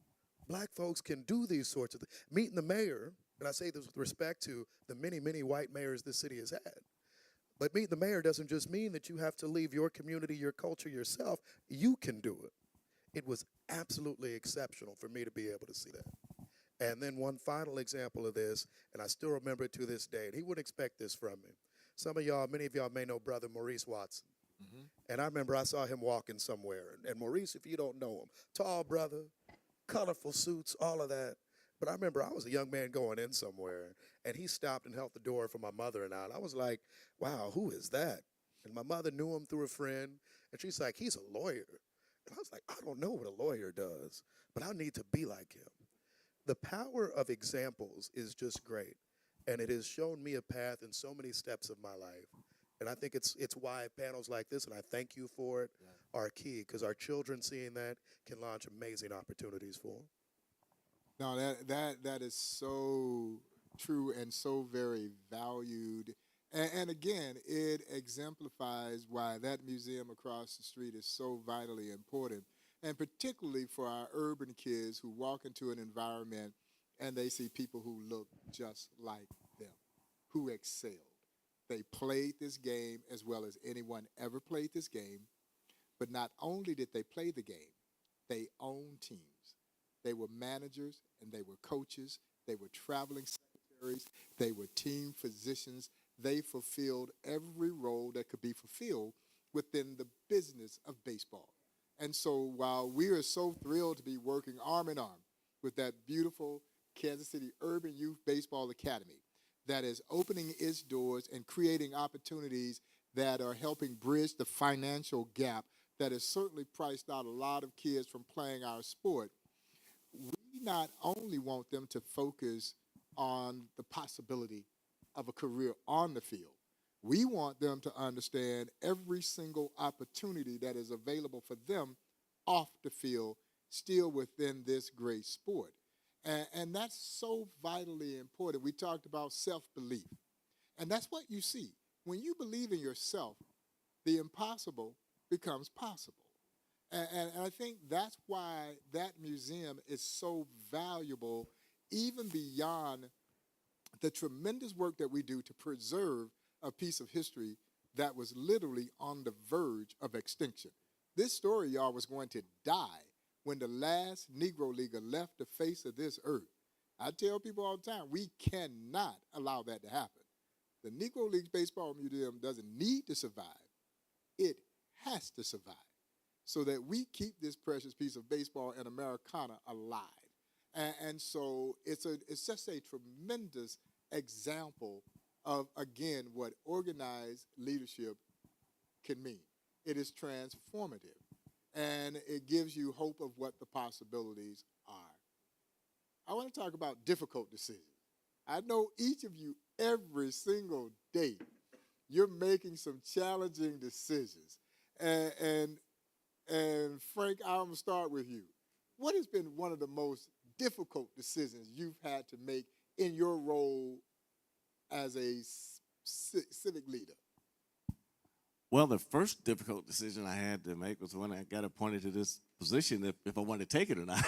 black folks can do these sorts of things. Meeting the mayor, and I say this with respect to the many, many white mayors this city has had. But meeting the mayor doesn't just mean that you have to leave your community, your culture, yourself. You can do it. It was absolutely exceptional for me to be able to see that. And then one final example of this, and I still remember it to this day, and he wouldn't expect this from me. Some of y'all, many of y'all may know brother Maurice Watson. And I remember I saw him walking somewhere. And Maurice, if you don't know him, tall brother, colorful suits, all of that. But I remember I was a young man going in somewhere, and he stopped and held the door for my mother and I. And I was like, wow, who is that? And my mother knew him through a friend, and she's like, he's a lawyer. And I was like, I don't know what a lawyer does, but I need to be like him. The power of examples is just great, and it has shown me a path in so many steps of my life. And I think it's why panels like this, and I thank you for it, are key, because our children seeing that can launch amazing opportunities for them. No, that is so true and so very valued. And again, it exemplifies why that museum across the street is so vitally important, and particularly for our urban kids who walk into an environment and they see people who look just like them, who excelled. They played this game as well as anyone ever played this game, but not only did they play the game, they owned teams. They were managers and they were coaches. They were traveling secretaries. They were team physicians. They fulfilled every role that could be fulfilled within the business of baseball. And so while we are so thrilled to be working arm in arm with that beautiful Kansas City Urban Youth Baseball Academy that is opening its doors and creating opportunities that are helping bridge the financial gap that has certainly priced out a lot of kids from playing our sport, we not only want them to focus on the possibility of a career on the field, we want them to understand every single opportunity that is available for them off the field, still within this great sport. And that's so vitally important. We talked about self-belief. And that's what you see. When you believe in yourself, the impossible becomes possible. And I think that's why that museum is so valuable, even beyond the tremendous work that we do to preserve a piece of history that was literally on the verge of extinction. This story, y'all, was going to die when the last Negro Leaguer left the face of this earth. I tell people all the time, we cannot allow that to happen. The Negro Leagues Baseball Museum doesn't need to survive. It has to survive so that we keep this precious piece of baseball and Americana alive. And so it's just a tremendous example of, again, what organized leadership can mean. It is transformative, and it gives you hope of what the possibilities are. I want to talk about difficult decisions. I know each of you, every single day, you're making some challenging decisions. And Frank, I'm going to start with you. What has been one of the most difficult decisions you've had to make in your role as a civic leader? Well, the first difficult decision I had to make was when I got appointed to this position, if I wanted to take it or not.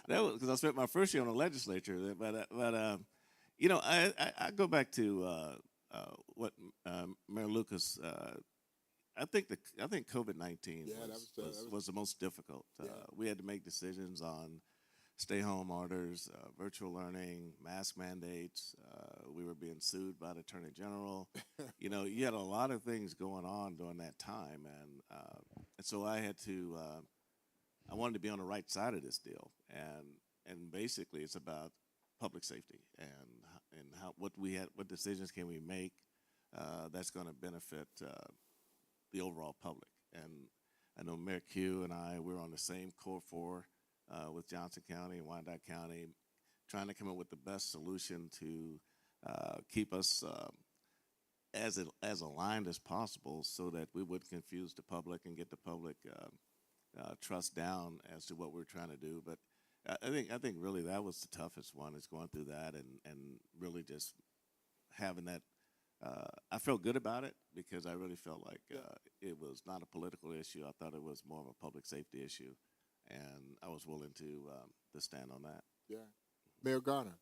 that was because I spent my first year on the legislature. But you know, I go back to what Mayor Lucas. I think COVID-19 was the most difficult. Yeah. We had to make decisions on stay-home orders, virtual learning, mask mandates. We were being sued by the Attorney General. You know, you had a lot of things going on during that time, and so I had to. I wanted to be on the right side of this deal, and basically it's about public safety and what decisions can we make that's going to benefit the overall public. And I know Mayor Q and I, we're on the same Core 4 with Johnson County and Wyandotte County, trying to come up with the best solution to keep us as aligned as possible so that we wouldn't confuse the public and get the public trust down as to what we're trying to do. But I think really that was the toughest one, is going through that and really just having that. I felt good about it because I really felt like it was not a political issue. I thought it was more of a public safety issue, and I was willing to stand on that. Yeah. Mayor Garner.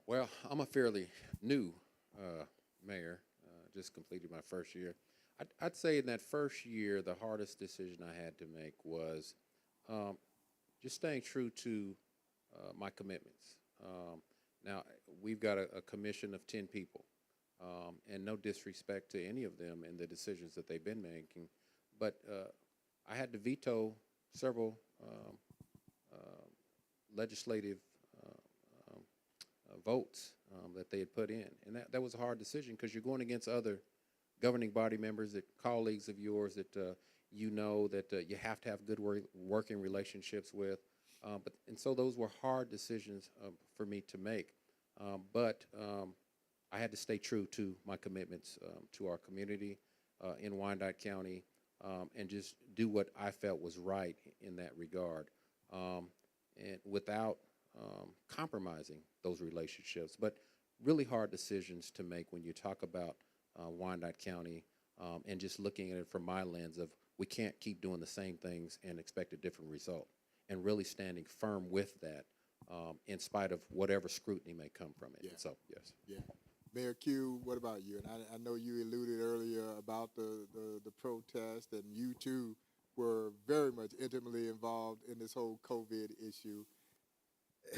Well, I'm a fairly new mayor, just completed my first year. I'd say in that first year, the hardest decision I had to make was just staying true to my commitments. Now, we've got a commission of 10 people, and no disrespect to any of them and the decisions that they've been making, but I had to veto several legislative votes that they had put in. And that was a hard decision because you're going against other governing body members, that colleagues of yours that you know that you have to have good working relationships with. And so those were hard decisions for me to make. But I had to stay true to my commitments to our community in Wyandotte County and just do what I felt was right in that regard, and without compromising those relationships. But really hard decisions to make when you talk about Wyandotte County and just looking at it from my lens of we can't keep doing the same things and expect a different result. and really standing firm with that in spite of whatever scrutiny may come from it. Yeah. So, yes. Yeah. Mayor Q, what about you? And I know you alluded earlier about the protest, and you too were very much intimately involved in this whole COVID issue.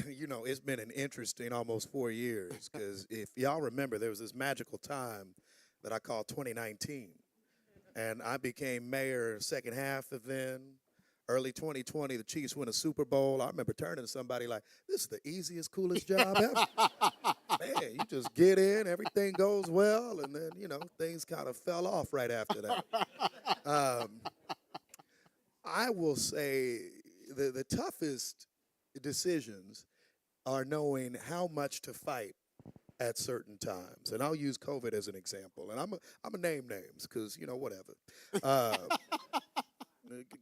You know, it's been an interesting almost 4 years, because if y'all remember, there was this magical time that I call 2019. And I became mayor second half of then. Early 2020, the Chiefs win a Super Bowl. I remember turning to somebody like, this is the easiest, coolest job ever. Man, you just get in, everything goes well, and then, you know, things kind of fell off right after that. I will say the toughest decisions are knowing how much to fight at certain times. And I'll use COVID as an example. And I'm a name names because, you know, whatever.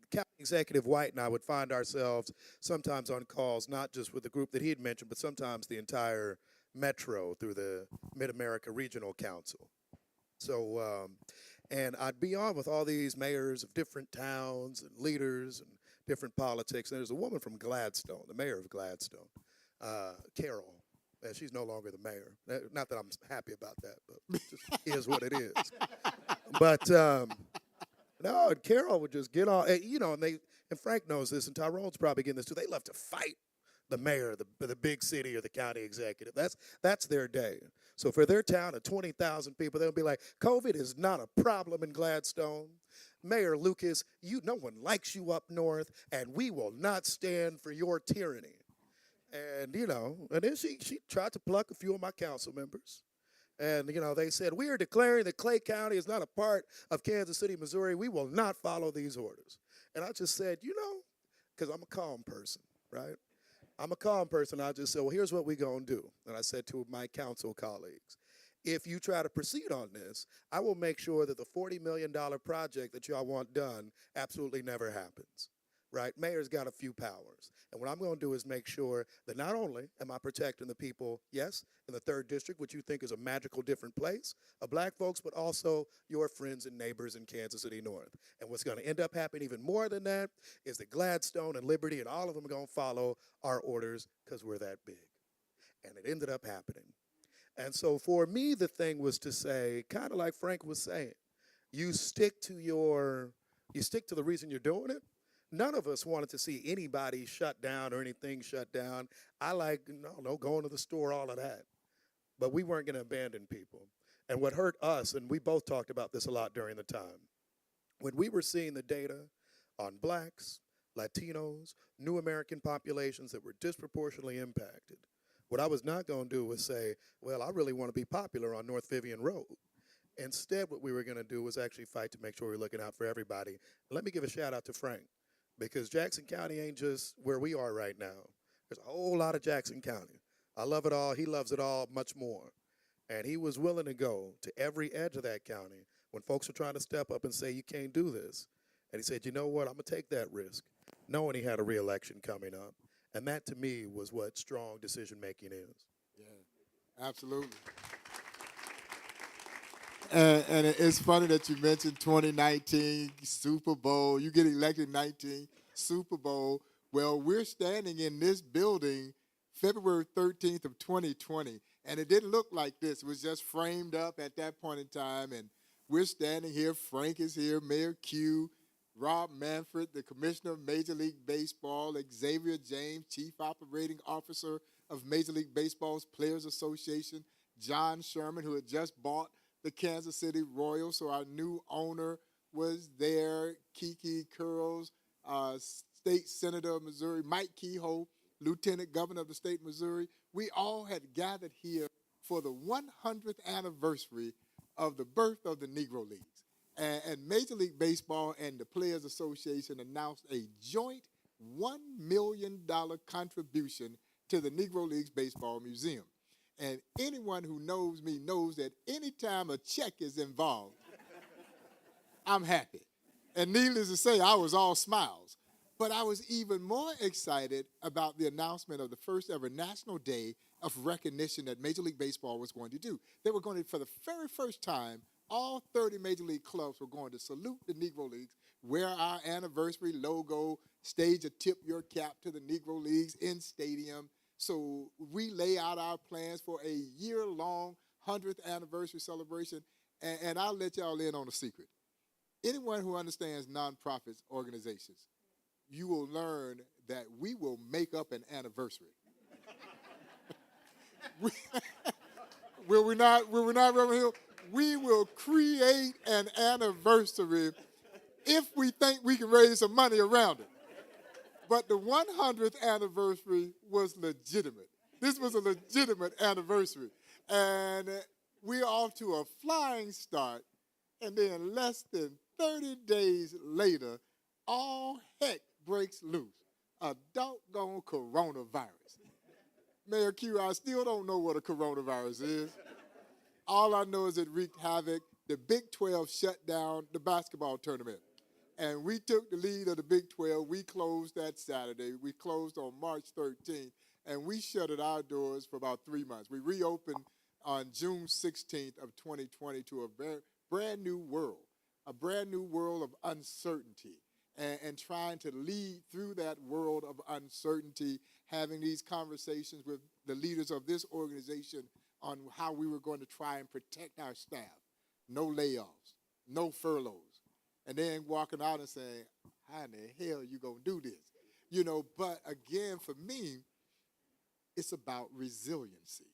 County Executive White and I would find ourselves sometimes on calls, not just with the group that he had mentioned, but sometimes the entire metro through the Mid-America Regional Council. So, and I'd be on with all these mayors of different towns and leaders and different politics. And there's a woman from Gladstone, the mayor of Gladstone, Carol. And she's no longer the mayor. Not that I'm happy about that, but it just is what it is. But no, and Carol would just get on, you know, and Frank knows this, and Tyrone's probably getting this too. They love to fight the mayor, the big city, or the county executive. That's their day. So for their town of 20,000 people, they'll be like, COVID is not a problem in Gladstone. Mayor Lucas, no one likes you up north, and we will not stand for your tyranny. And, you know, and then she tried to pluck a few of my council members. And, you know, they said, we are declaring that Clay County is not a part of Kansas City, Missouri. We will not follow these orders. And I just said, you know, because I'm a calm person, right? I'm a calm person. I just said, well, here's what we're going to do. And I said to my council colleagues, if you try to proceed on this, I will make sure that the $40 million project that y'all want done absolutely never happens. Right? Mayor's got a few powers. And what I'm going to do is make sure that not only am I protecting the people, yes, in the 3rd District, which you think is a magical different place of black folks, but also your friends and neighbors in Kansas City North. And what's going to end up happening even more than that is that Gladstone and Liberty and all of them are going to follow our orders because we're that big. And it ended up happening. And so for me, the thing was to say, kind of like Frank was saying, you stick to the reason you're doing it. None of us wanted to see anybody shut down or anything shut down. I like, no, going to the store, all of that. But we weren't going to abandon people. And what hurt us, and we both talked about this a lot during the time, when we were seeing the data on blacks, Latinos, new American populations that were disproportionately impacted, what I was not going to do was say, well, I really want to be popular on North Vivian Road. Instead, what we were going to do was actually fight to make sure we're looking out for everybody. Let me give a shout out to Frank. Because Jackson County ain't just where we are right now. There's a whole lot of Jackson County. I love it all. He loves it all much more. And he was willing to go to every edge of that county when folks were trying to step up and say, you can't do this. And he said, you know what, I'm going to take that risk, knowing he had a re-election coming up. And that, to me, was what strong decision-making is. Yeah, absolutely. And it's funny that you mentioned 2019 Super Bowl. You get elected 19 Super Bowl. Well, we're standing in this building February 13th of 2020, and it didn't look like this. It was just framed up at that point in time, and we're standing here. Frank is here, Mayor Q, Rob Manfred, the Commissioner of Major League Baseball, Xavier James, Chief Operating Officer of Major League Baseball's Players Association, John Sherman, who had just bought the Kansas City Royals, so our new owner was there, Kiki Curls, State Senator of Missouri, Mike Kehoe, Lieutenant Governor of the state of Missouri. We all had gathered here for the 100th anniversary of the birth of the Negro Leagues. And Major League Baseball and the Players Association announced a joint $1 million contribution to the Negro Leagues Baseball Museum. And anyone who knows me knows that anytime a check is involved, I'm happy. And needless to say, I was all smiles. But I was even more excited about the announcement of the first ever National Day of Recognition that Major League Baseball was going to do. They were going to, for the very first time, all 30 Major League clubs were going to salute the Negro Leagues, wear our anniversary logo, stage a tip your cap to the Negro Leagues in stadium. So we lay out our plans for a year-long 100th anniversary celebration. And I'll let y'all in on a secret. Anyone who understands nonprofit organizations, you will learn that we will make up an anniversary. Will we not, Reverend Hill? We will create an anniversary if we think we can raise some money around it. But the 100th anniversary was legitimate. This was a legitimate anniversary. And we're off to a flying start. And then less than 30 days later, all heck breaks loose. A doggone coronavirus. Mayor Q, I still don't know what a coronavirus is. All I know is it wreaked havoc. The Big 12 shut down the basketball tournament. And we took the lead of the Big 12. We closed that Saturday. We closed on March 13th, and we shuttered our doors for about 3 months. We reopened on June 16th of 2020 to a brand new world of uncertainty, and trying to lead through that world of uncertainty, having these conversations with the leaders of this organization on how we were going to try and protect our staff. No layoffs, no furloughs. And then walking out and saying, how in the hell are you going to do this? You know, but again, for me, it's about resiliency.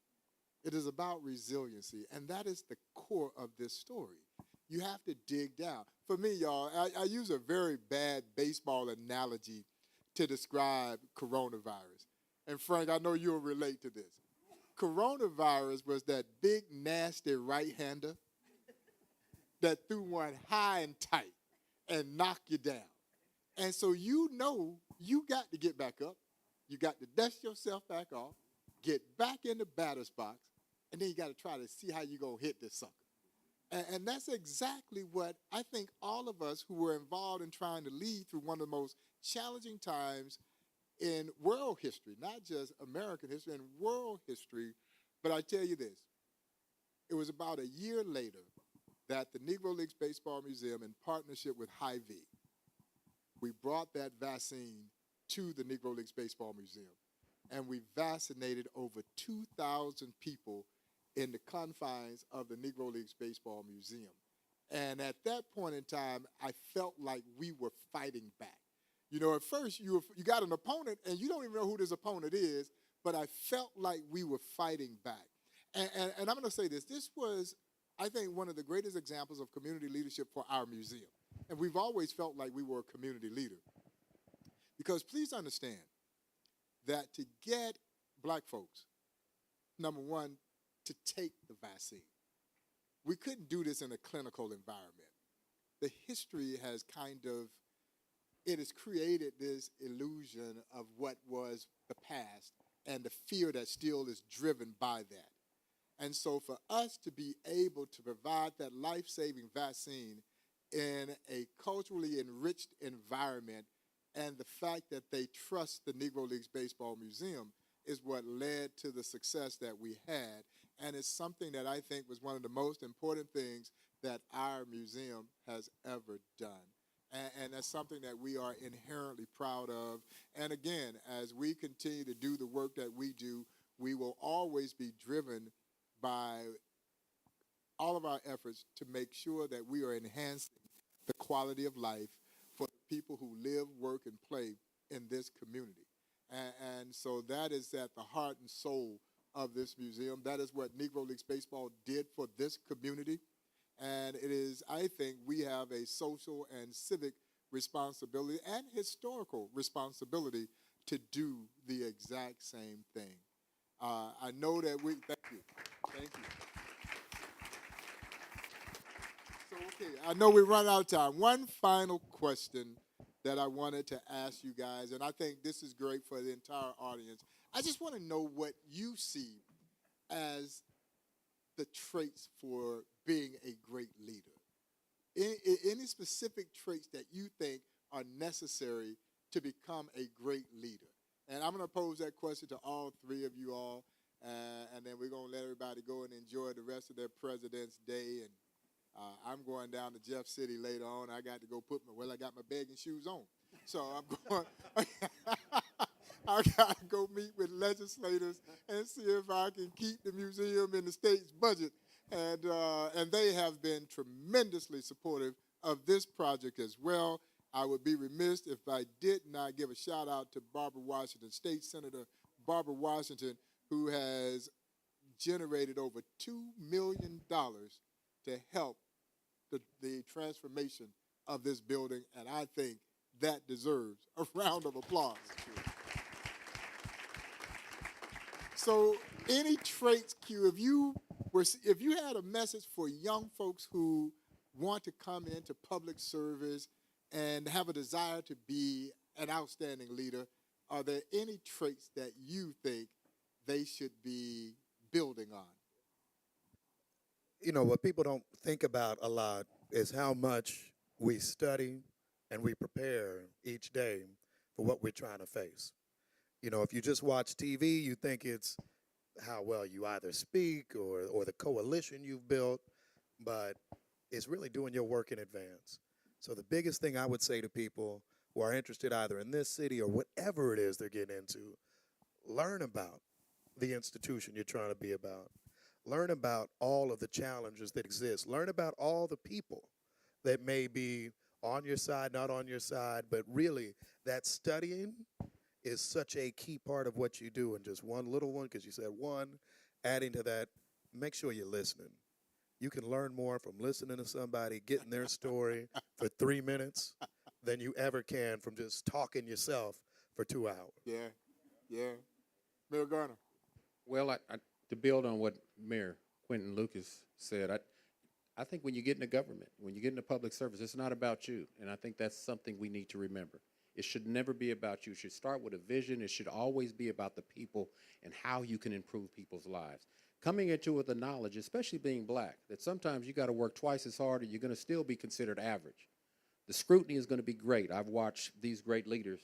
It is about resiliency, and that is the core of this story. You have to dig down. For me, y'all, I use a very bad baseball analogy to describe coronavirus. And Frank, I know you'll relate to this. Coronavirus was that big, nasty right-hander that threw one high and tight and knocked you down. And so you know you got to get back up. You got to dust yourself back off, get back in the batter's box, and then you got to try to see how you're going to hit this sucker. And that's exactly what I think all of us who were involved in trying to lead through one of the most challenging times in world history, not just American history, in world history. But I tell you this, it was about a year later that the Negro Leagues Baseball Museum, in partnership with Hy-Vee, we brought that vaccine to the Negro Leagues Baseball Museum. And we vaccinated over 2,000 people in the confines of the Negro Leagues Baseball Museum. And at that point in time, I felt like we were fighting back. You know, at first you got an opponent and you don't even know who this opponent is, but I felt like we were fighting back. And I'm going to say this. This was, I think, one of the greatest examples of community leadership for our museum. And we've always felt like we were a community leader. Because please understand that to get black folks, number one, to take the vaccine, we couldn't do this in a clinical environment. The history has it has created this illusion of what was the past and the fear that still is driven by that. And so for us to be able to provide that life-saving vaccine in a culturally enriched environment, and the fact that they trust the Negro Leagues Baseball Museum, is what led to the success that we had. And it's something that I think was one of the most important things that our museum has ever done. And that's something that we are inherently proud of. And again, as we continue to do the work that we do, we will always be driven by all of our efforts to make sure that we are enhancing the quality of life for the people who live, work, and play in this community. And so that is at the heart and soul of this museum. That is what Negro Leagues Baseball did for this community. And it is, I think, we have a social and civic responsibility and historical responsibility to do the exact same thing. I know that thank you. So, okay, I know we run out of time. One final question that I wanted to ask you guys, and I think this is great for the entire audience. I just want to know what you see as the traits for being a great leader. Any specific traits that you think are necessary to become a great leader? And I'm going to pose that question to all three of you all, and then we're going to let everybody go and enjoy the rest of their President's Day and I'm going down to Jeff City later on. I got to go I got my begging shoes on. So I'm going, I got to go meet with legislators and see if I can keep the museum in the state's budget. And they have been tremendously supportive of this project as well. I would be remiss if I did not give a shout out to Barbara Washington, State Senator Barbara Washington, who has generated over $2 million to help the transformation of this building, and I think that deserves a round of applause. So, any traits, Q, if you had a message for young folks who want to come into public service and have a desire to be an outstanding leader, are there any traits that you think they should be building on? You know, what people don't think about a lot is how much we study and we prepare each day for what we're trying to face. You know, if you just watch TV, you think it's how well you either speak or the coalition you've built, but it's really doing your work in advance. So the biggest thing I would say to people who are interested either in this city or whatever it is they're getting into, learn about the institution you're trying to be about. Learn about all of the challenges that exist. Learn about all the people that may be on your side, not on your side, but really that studying is such a key part of what you do. And just one little one, because you said one, adding to that, make sure you're listening. You can learn more from listening to somebody, getting their story for 3 minutes than you ever can from just talking yourself for 2 hours. Yeah. Mayor Garner. Well, to build on what Mayor Quinton Lucas said, I think when you get into government, when you get into public service, it's not about you. And I think that's something we need to remember. It should never be about you. It should start with a vision. It should always be about the people and how you can improve people's lives. Coming into it with the knowledge, especially being black, that sometimes you got to work twice as hard and you're going to still be considered average. The scrutiny is going to be great. I've watched these great leaders.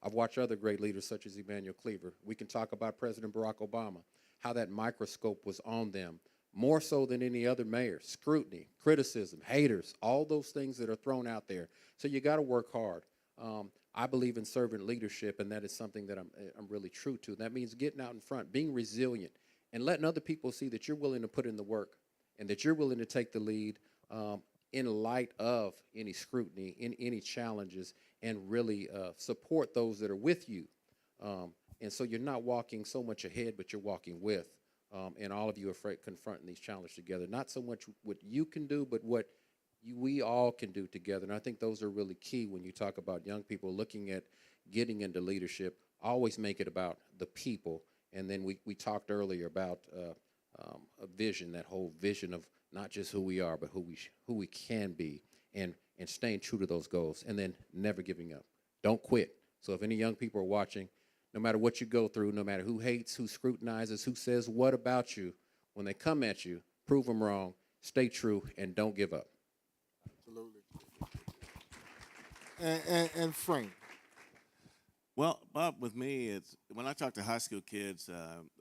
I've watched other great leaders such as Emmanuel Cleaver. We can talk about President Barack Obama, how that microscope was on them, more so than any other mayor. Scrutiny, criticism, haters, all those things that are thrown out there. So you got to work hard. I believe in servant leadership, and that is something that I'm really true to. That means getting out in front, being resilient, and letting other people see that you're willing to put in the work and that you're willing to take the lead in light of any scrutiny, in any challenges, and really support those that are with you. And so you're not walking so much ahead, but you're walking with. And all of you are confronting these challenges together. Not so much what you can do, but what we all can do together. And I think those are really key when you talk about young people looking at getting into leadership. Always make it about the people. And then we talked earlier about a vision, that whole vision of not just who we are, but who we can be, and staying true to those goals, and then never giving up. Don't quit. So if any young people are watching, no matter what you go through, no matter who hates, who scrutinizes, who says what about you, when they come at you, prove them wrong, stay true, and don't give up. Absolutely. And Frank. Well, Bob, with me, it's when I talk to high school kids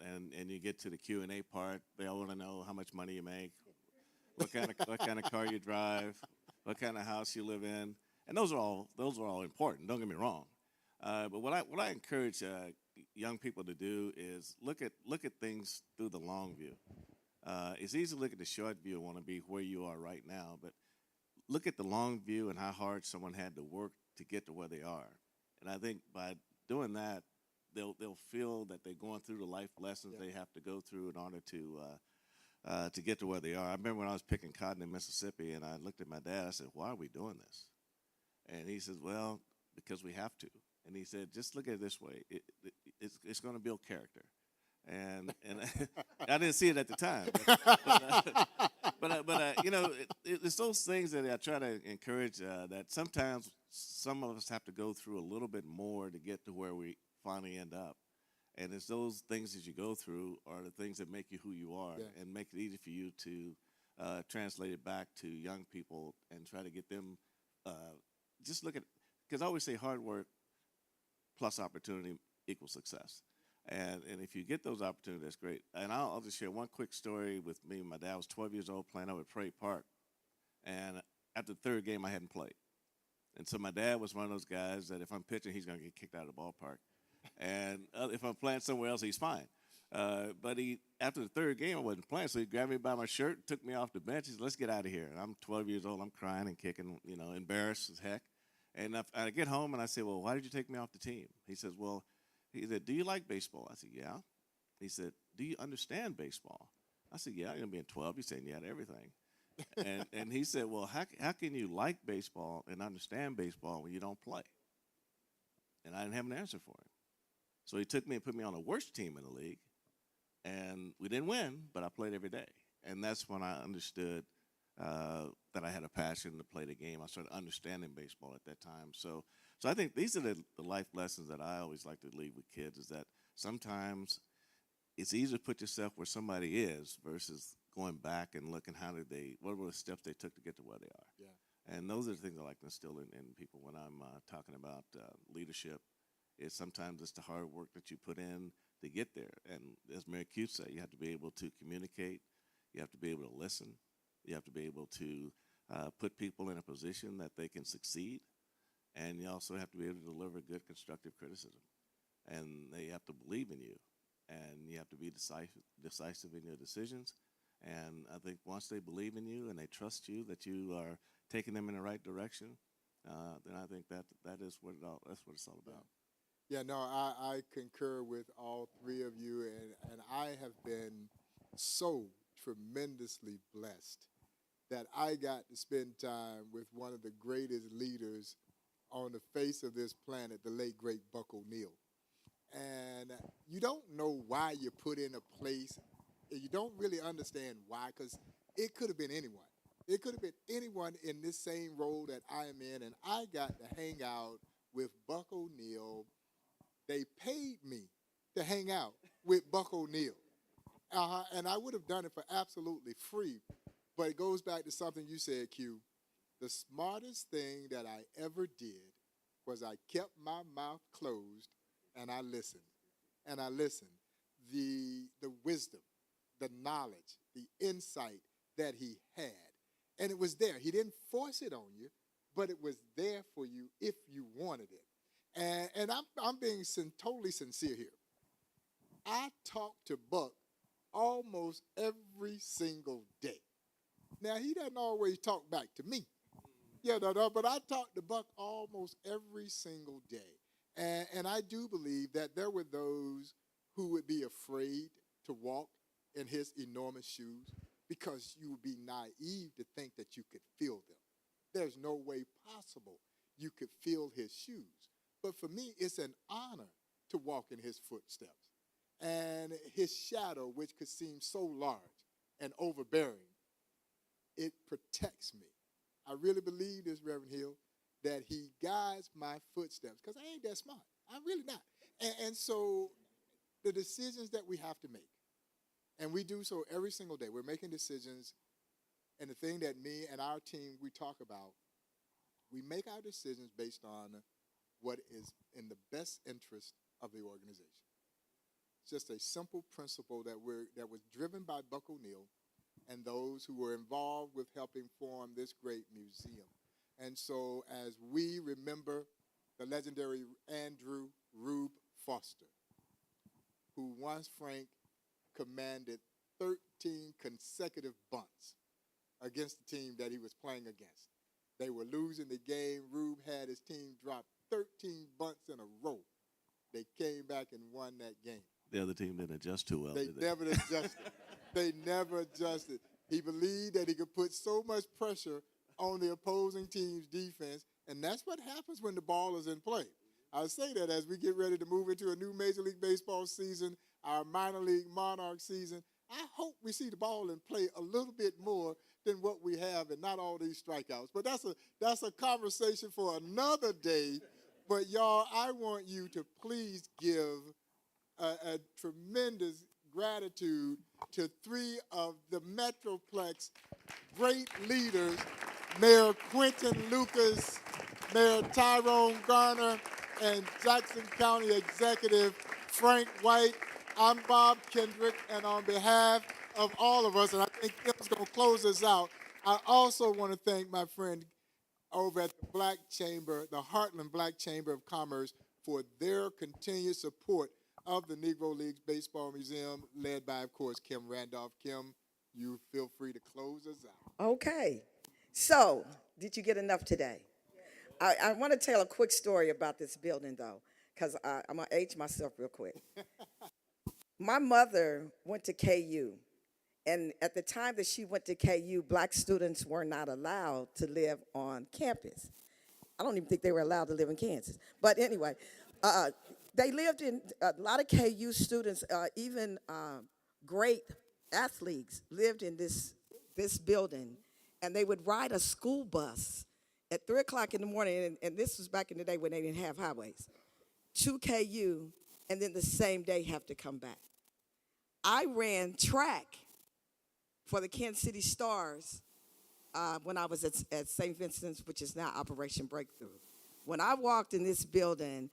and you get to the Q&A part, they all want to know how much money you make, what kind of car you drive, what kind of house you live in, and those are all important. Don't get me wrong, but what I encourage young people to do is look at things through the long view. It's easy to look at the short view and want to be where you are right now, but look at the long view and how hard someone had to work to get to where they are. And I think by doing that, they'll feel that they're going through the life lessons they have to go through in order to get to where they are. I remember when I was picking cotton in Mississippi, and I looked at my dad. I said, "Why are we doing this?" And he says, "Well, because we have to." And he said, "Just look at it this way: it's going to build character." And I didn't see it at the time, but you know, it's those things that I try to encourage. That sometimes some of us have to go through a little bit more to get to where we finally end up, and it's those things that you go through are the things that make you who you are, and make it easy for you to translate it back to young people and try to get them. Just look at, because I always say hard work plus opportunity equals success. And if you get those opportunities, that's great. And I'll just share one quick story with me. My dad was 12 years old playing over at Prairie Park. And after the third game, I hadn't played. And so my dad was one of those guys that if I'm pitching, he's going to get kicked out of the ballpark. And if I'm playing somewhere else, he's fine. But after the third game, I wasn't playing, so he grabbed me by my shirt, took me off the bench. He said, "Let's get out of here." And I'm 12 years old. I'm crying and kicking, embarrassed as heck. And I get home, and I say, "Well, why did you take me off the team?" He says, he said, "Do you like baseball?" I said, "Yeah." He said, "Do you understand baseball?" I said, "Yeah." Being 12, he's saying yeah to everything. and he said, "Well, how can you like baseball and understand baseball when you don't play?" And I didn't have an answer for him. So he took me and put me on the worst team in the league. And we didn't win, but I played every day. And that's when I understood that I had a passion to play the game. I started understanding baseball at that time. So I think these are the life lessons that I always like to leave with kids, is that sometimes it's easier to put yourself where somebody is versus going back and looking what were the steps they took to get to where they are. Yeah. And those are the things I like to instill in people when I'm talking about leadership. Is sometimes it's the hard work that you put in to get there. And as Mary Q said, you have to be able to communicate. You have to be able to listen. You have to be able to put people in a position that they can succeed. And you also have to be able to deliver good constructive criticism. And they have to believe in you. And you have to be decisive in your decisions. And I think once they believe in you and they trust you, that you are taking them in the right direction, then I think that's what it's all about. Yeah, no, I concur with all three of you, and I have been so tremendously blessed that I got to spend time with one of the greatest leaders on the face of this planet, the late, great Buck O'Neil. And you don't know why you're put in a place, and you don't really understand why, because it could have been anyone. It could have been anyone in this same role that I am in, and I got to hang out with Buck O'Neil. They paid me to hang out with Buck O'Neil. And I would have done it for absolutely free. But it goes back to something you said, Q. The smartest thing that I ever did was I kept my mouth closed and I listened. And I listened. The wisdom, the knowledge, the insight that he had. And it was there. He didn't force it on you, but it was there for you if you wanted it. And I'm being totally sincere here. I talk to Buck almost every single day. Now, he doesn't always talk back to me. Yeah, but I talk to Buck almost every single day. And I do believe that there were those who would be afraid to walk in his enormous shoes because you would be naive to think that you could fill them. There's no way possible you could fill his shoes. But for me, it's an honor to walk in his footsteps. And his shadow, which could seem so large and overbearing, it protects me. I really believe this, Reverend Hill, that he guides my footsteps, because I ain't that smart. I'm really not. And so the decisions that we have to make, and we do so every single day, we're making decisions, and the thing that me and our team, we talk about, we make our decisions based on what is in the best interest of the organization. It's just a simple principle that was driven by Buck O'Neil and those who were involved with helping form this great museum. And so as we remember the legendary Andrew Rube Foster, who once, Frank, commanded 13 consecutive bunts against the team that he was playing against. They were losing the game. Rube had his team drop 13 bunts in a row. They came back and won that game. The other team didn't adjust too well, did they? Never adjusted. They never adjusted. He believed that he could put so much pressure on the opposing team's defense, and that's what happens when the ball is in play. I say that as we get ready to move into a new Major League Baseball season, our minor league Monarchs season, I hope we see the ball in play a little bit more than what we have and not all these strikeouts. But that's a conversation for another day. But, y'all, I want you to please give a tremendous gratitude to three of the Metroplex great leaders, Mayor Quinton Lucas, Mayor Tyrone Garner, and Jackson County Executive Frank White. I'm Bob Kendrick, and on behalf of all of us, and I think Kim's going to close us out, I also want to thank my friend over at the Black Chamber, the Heartland Black Chamber of Commerce, for their continued support of the Negro Leagues Baseball Museum, led by, of course, Kim Randolph. Kim, you feel free to close us out. Okay. So, did you get enough today? I want to tell a quick story about this building, though, because I'm going to age myself real quick. My mother went to KU, and at the time that she went to KU, black students were not allowed to live on campus. I don't even think they were allowed to live in Kansas. But anyway, they lived in, a lot of KU students, even great athletes, lived in this building, and they would ride a school bus at 3 o'clock in the morning, and this was back in the day when they didn't have highways, to KU, and then the same day have to come back. I ran track for the Kansas City Stars when I was at St. Vincent's, which is now Operation Breakthrough. When I walked in this building,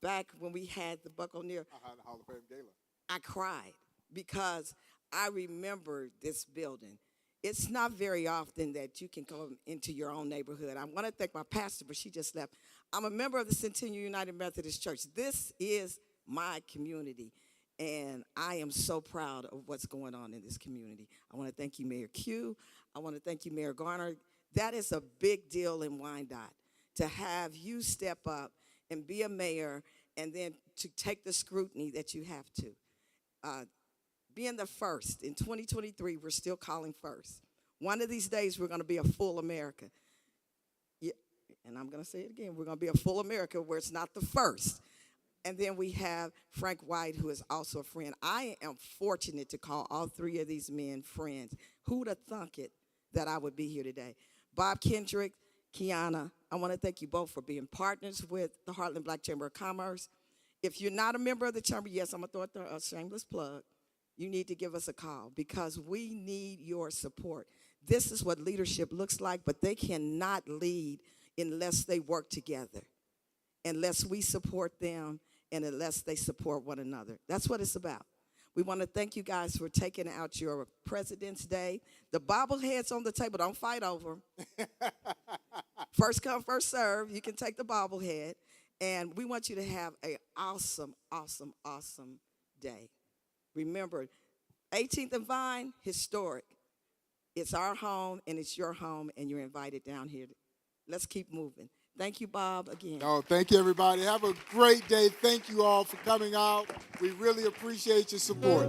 back when we had the Buck O'Neill, The Hall of Fame Gala. I cried because I remember this building. It's not very often that you can come into your own neighborhood. I want to thank my pastor, but she just left. I'm a member of the Centennial United Methodist Church. This is my community, and I am so proud of what's going on in this community. I want to thank you, Mayor Q. I want to thank you, Mayor Garner. That is a big deal in Wyandotte, to have you step up and be a mayor and then to take the scrutiny that you have to. Being the first, in 2023, we're still calling first. One of these days, we're going to be a full America. Yeah, and I'm going to say it again. We're going to be a full America where it's not the first. And then we have Frank White, who is also a friend. I am fortunate to call all three of these men friends. Who would have thunk it that I would be here today? Bob Kendrick, Kiana, I want to thank you both for being partners with the Heartland Black Chamber of Commerce. If you're not a member of the chamber, yes, I'm going to throw out a shameless plug. You need to give us a call because we need your support. This is what leadership looks like, but they cannot lead unless they work together, unless we support them, and unless they support one another. That's what it's about. We want to thank you guys for taking out your President's Day. The bobbleheads on the table, don't fight over them. First come, first serve. You can take the bobblehead. And we want you to have an awesome, awesome, awesome day. Remember, 18th and Vine, historic. It's our home, and it's your home, and you're invited down here. Let's keep moving. Thank you, Bob, again. No, thank you, everybody. Have a great day. Thank you all for coming out. We really appreciate your support.